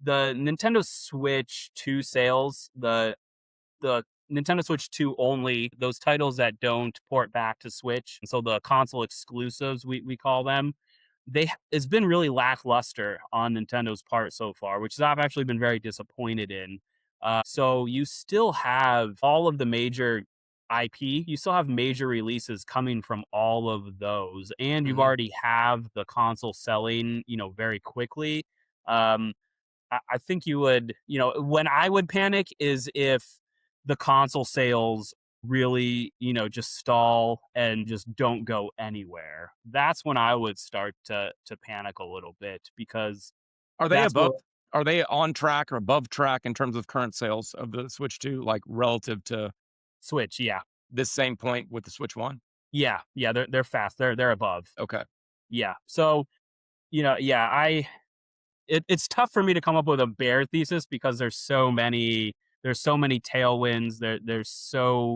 Nintendo Switch 2 sales, the Nintendo Switch 2 only, those titles that don't port back to Switch, so the console exclusives we call them, it's been really lackluster on Nintendo's part so far, which I've actually been very disappointed in. So you still have all of the major IP, you still have major releases coming from all of those, and you've Mhm. already have the console selling, very quickly. Um, I think you would, when I would panic is if the console sales really, just stall and just don't go anywhere. That's when I would start to panic a little bit because Are they that's where above are they on track or above track in terms of current sales of the Switch 2, like, relative to Switch, yeah. this same point with the Switch 1? Yeah, yeah, they're fast. They're above. Okay. Yeah. So, yeah, it's tough for me to come up with a bear thesis because there's so many tailwinds.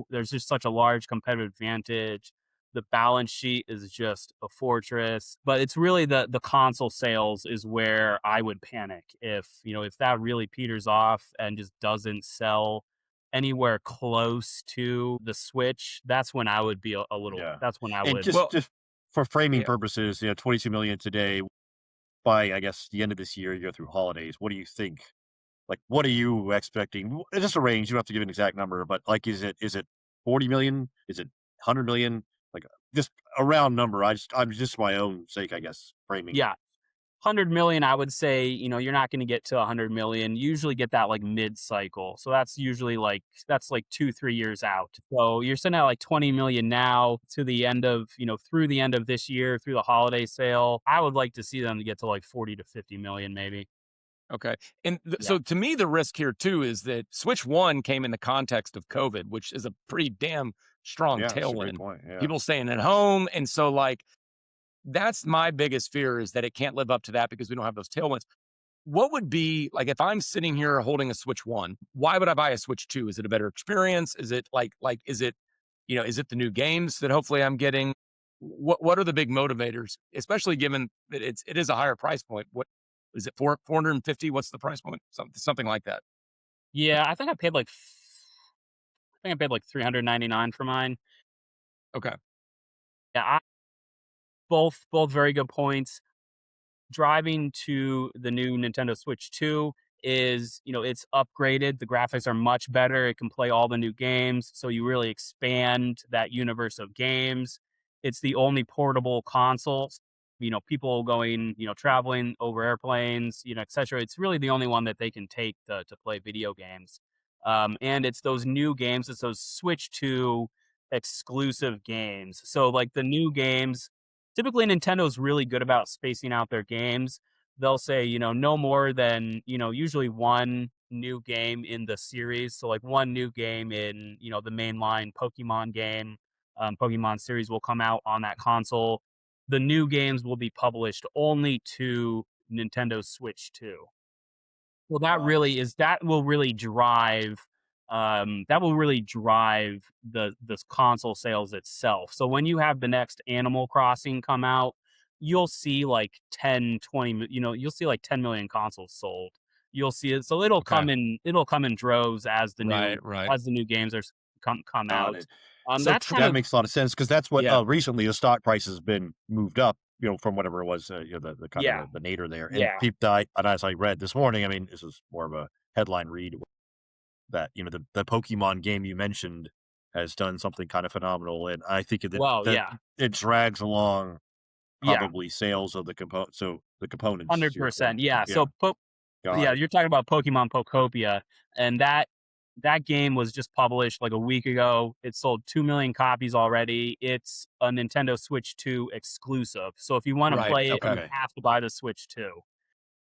There's just such a large competitive advantage. The balance sheet is just a fortress, but it's really the console sales is where I would panic if that really peters off and just doesn't sell anywhere close to the Switch. That's when I would be a little. Yeah. That's when I And would. Well, just for framing yeah. purposes, 22 million today by I guess the end of this year, you go through holidays. What do you think? Like, what are you expecting? Just a range. You don't have to give an exact number, but like, is it 40 million? Is it 100 million? Like, just a round number. I'm just my own sake, I guess, framing. Yeah, 100 million, I would say, you're not going to get to 100 million. You usually get that like mid cycle. So that's usually that's like 2, 3 years out. So you're sitting at like 20 million now to the end of, through the end of this year, through the holiday sale. I would like to see them to get to like 40 to 50 million, maybe. Okay. And Yeah. so to me, the risk here too is that Switch 1 came in the context of COVID, which is a pretty damn strong Yeah, that's a great tailwind. point. Yeah. People staying at home. And so, like, that's my biggest fear is that it can't live up to that because we don't have those tailwinds. What would be like if I'm sitting here holding a Switch 1, why would I buy a Switch 2? Is it a better experience? Is it is it the new games that hopefully I'm getting? What are the big motivators, especially given that it is a higher price point? What is it, 450? What's the price point? Something like that. Yeah. I think I paid like 399 for mine. Okay. Yeah. Both very good points. Driving to the new Nintendo Switch 2 is, it's upgraded. The graphics are much better. It can play all the new games. So you really expand that universe of games. It's the only portable console. People going, traveling over airplanes, etc. It's really the only one that they can take to play video games. And it's those new games. It's those Switch 2 exclusive games. So like the new games, typically Nintendo's really good about spacing out their games. They'll say, no more than, usually one, new game in the series. So like one new game in, the mainline Pokemon game, Pokemon series will come out on that console. The new games will be published only to Nintendo Switch 2. Well, Wow. that will really drive the console sales itself. So when you have the next Animal Crossing come out, you'll see like 10, 20, you'll see like 10 million consoles sold. You'll see it. So Okay. it'll come in droves as the new Right. games come Got out. it. So That's kind That of makes a lot of sense because that's what yeah, recently the stock price has been moved up, from whatever it was, the kind of yeah, the nadir there. And yeah. and as I read this morning, I mean, this is more of a headline read that the Pokemon game you mentioned has done something kind of phenomenal, and I think Well, that yeah, it drags along yeah, probably sales of the components to your 100%. point. Yeah. Yeah, got Yeah, it. you're talking about Pokemon Pokopia, and that game was just published like a week ago. It sold 2 million copies already. It's a Nintendo Switch 2 exclusive. So if you want to right. play it, Okay. you Okay. have to buy the Switch 2.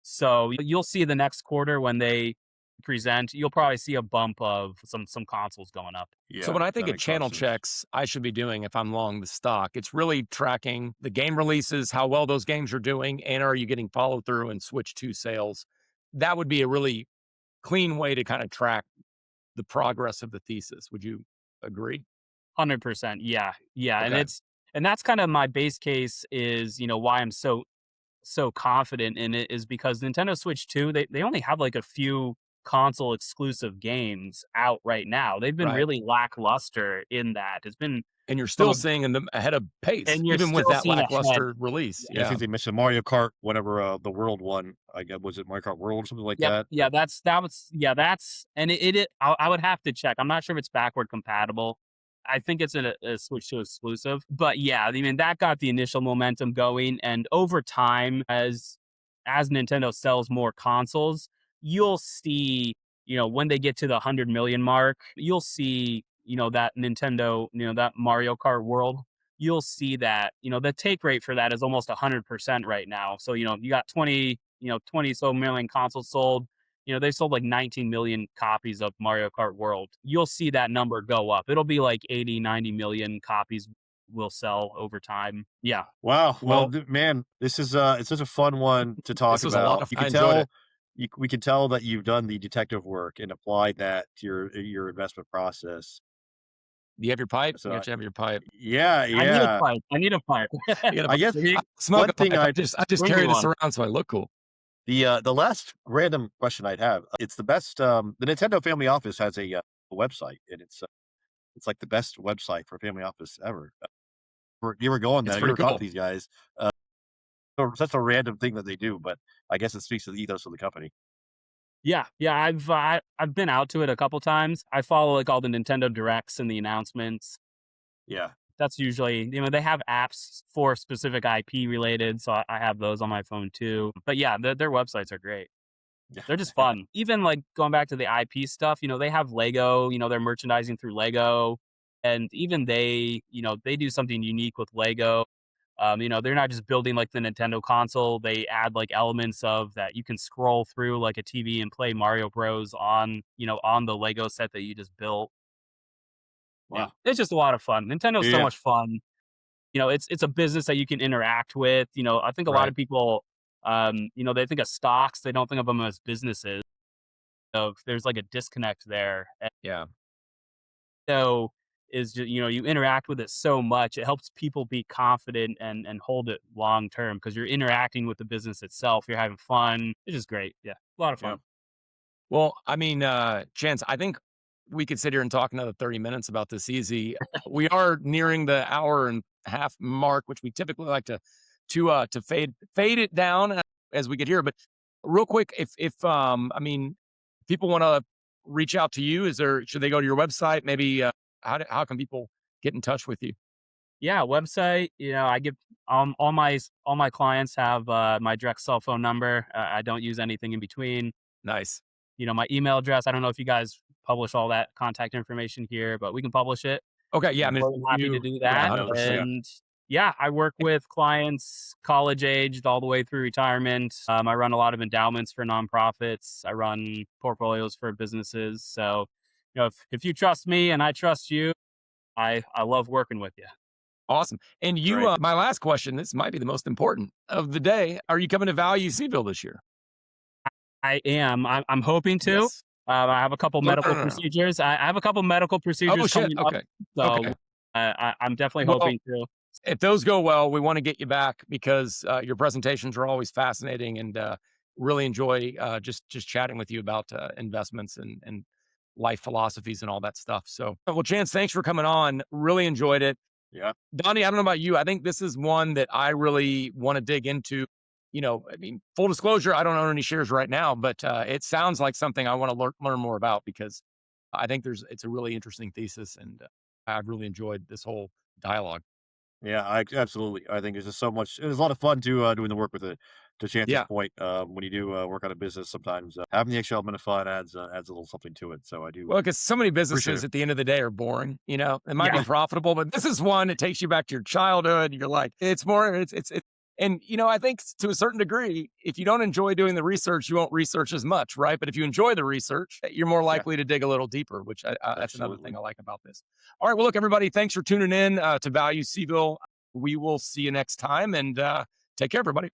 So you'll see the next quarter when they present, you'll probably see a bump of some consoles going up. So Yeah, when I think that of makes a lot of channel sense. checks, I should be doing if I'm long the stock, it's really tracking the game releases, how well those games are doing, and are you getting follow through and Switch 2 sales? That would be a really clean way to kind of track the progress of the thesis. Would you agree? 100%. Yeah. Yeah, Okay. and that's kind of my base case is, why I'm so confident in it is because Nintendo Switch 2, they only have like a few console exclusive games out right now. They've been Right. really lackluster in that. It's been And you're from still a seeing them ahead of pace, and you're even with still that seeing ahead. lackluster release. I Yeah. think they mentioned Mario Kart, whatever the World one. I guess was it Mario Kart World or something like Yep. that. Yeah, that's and I would have to check. I'm not sure if it's backward compatible. I think it's a Switch 2 exclusive. But yeah, I mean that got the initial momentum going, and over time as Nintendo sells more consoles, you'll see, when they get to the 100 million mark, you'll see, that Nintendo, that Mario Kart World, you'll see that, the take rate for that is almost 100% right now. So, you got 20 so million consoles sold. They sold like 19 million copies of Mario Kart World. You'll see that number go up. It'll be like 80, 90 million copies will sell over time. Yeah. Wow. Well, Well, man, this is it's such a fun one to talk this was a lot about. of You I can enjoyed it. tell we can tell that you've done the detective work and applied that to your investment process. Do you have your pipe? So You got to have your pipe. yeah, I need a yeah. pipe. I need a pipe. You got a I pipe. guess Smoke one a thing pipe. I just Bring me carry this one. around so I look cool. the last random question I'd have, it's the best the Nintendo Family Office has a website, and it's like the best website for a family office ever. You were going It's there, you pretty were talking cool. to these guys. Such a random thing that they do, but I guess it speaks to the ethos of the company. Yeah, yeah, I've been out to it a couple times. I follow like all the Nintendo Directs and the announcements. Yeah. That's usually, they have apps for specific IP related, so I have those on my phone too. But yeah, their websites are great. Yeah. They're just fun. Even like going back to the IP stuff, they have Lego, they're merchandising through Lego. And even they do something unique with Lego. They're not just building like the Nintendo console. They add like elements of that you can scroll through like a TV and play Mario Bros on the Lego set that you just built. Yeah. Wow. It's just a lot of fun. Nintendo's so Yeah. much fun. It's a business that you can interact with. I think a lot Right. of people they think of stocks, they don't think of them as businesses. Of there's like a disconnect there. And Yeah. so is just, you interact with it so much, it helps people be confident and hold it long term because you're interacting with the business itself. You're having fun. It's just great. Yeah. A lot of Yeah. fun. Well, I mean, Chance, I think we could sit here and talk another 30 minutes about this easy. We are nearing the hour and a half mark, which we typically like to fade it down as we get here. But real quick, if I mean, people want to reach out to you, should they go to your website? Maybe how can people get in touch with you? Yeah, website. I give all my clients have my direct cell phone number. I don't use anything in between. Nice. My email address. I don't know if you guys publish all that contact information here, but we can publish it. Okay. Yeah. I mean, More than happy to do yeah, that. 100%. Notes. Yeah. And Yeah, I work with clients college aged all the way through retirement. I run a lot of endowments for nonprofits. I run portfolios for businesses. So, if you trust me and I trust you, I love working with you. Awesome. And you, Great. my last question, this might be the most important of the day. Are you coming to Value Seaville this year? I am. I'm hoping to. Yes. I have a couple No, no, medical no, no. procedures. I have a couple medical Oh, procedures shit. coming up. Okay. So Okay. I'm definitely Well, hoping to. if those go well, we want to get you back because your presentations are always fascinating, and really enjoy just chatting with you about investments and life philosophies and all that stuff. So, well, Chance, thanks for coming on. Really enjoyed it. Yeah. Donnie, I don't know about you. I think this is one that I really want to dig into. I mean, full disclosure, I don't own any shares right now, but it sounds like something I want to learn more about because I think it's a really interesting thesis, and I've really enjoyed this whole dialogue. Yeah, absolutely. I think it's just so much. It's a lot of fun to doing the work with it. To Chance's Yeah. point, when you do work on a business, sometimes having the extra element of fun adds a little something to it. So I do Well, because so many appreciate businesses it. at the end of the day are boring. It might be Yeah. profitable, but this is one that takes you back to your childhood. You're like, it's more, it's, and I think to a certain degree, if you don't enjoy doing the research, you won't research as much, right? But if you enjoy the research, you're more Yeah, likely to dig a little deeper, which that's another thing absolutely. I like about this. All right, well, look, everybody, thanks for tuning in to Value Seville. We will see you next time, and take care, everybody.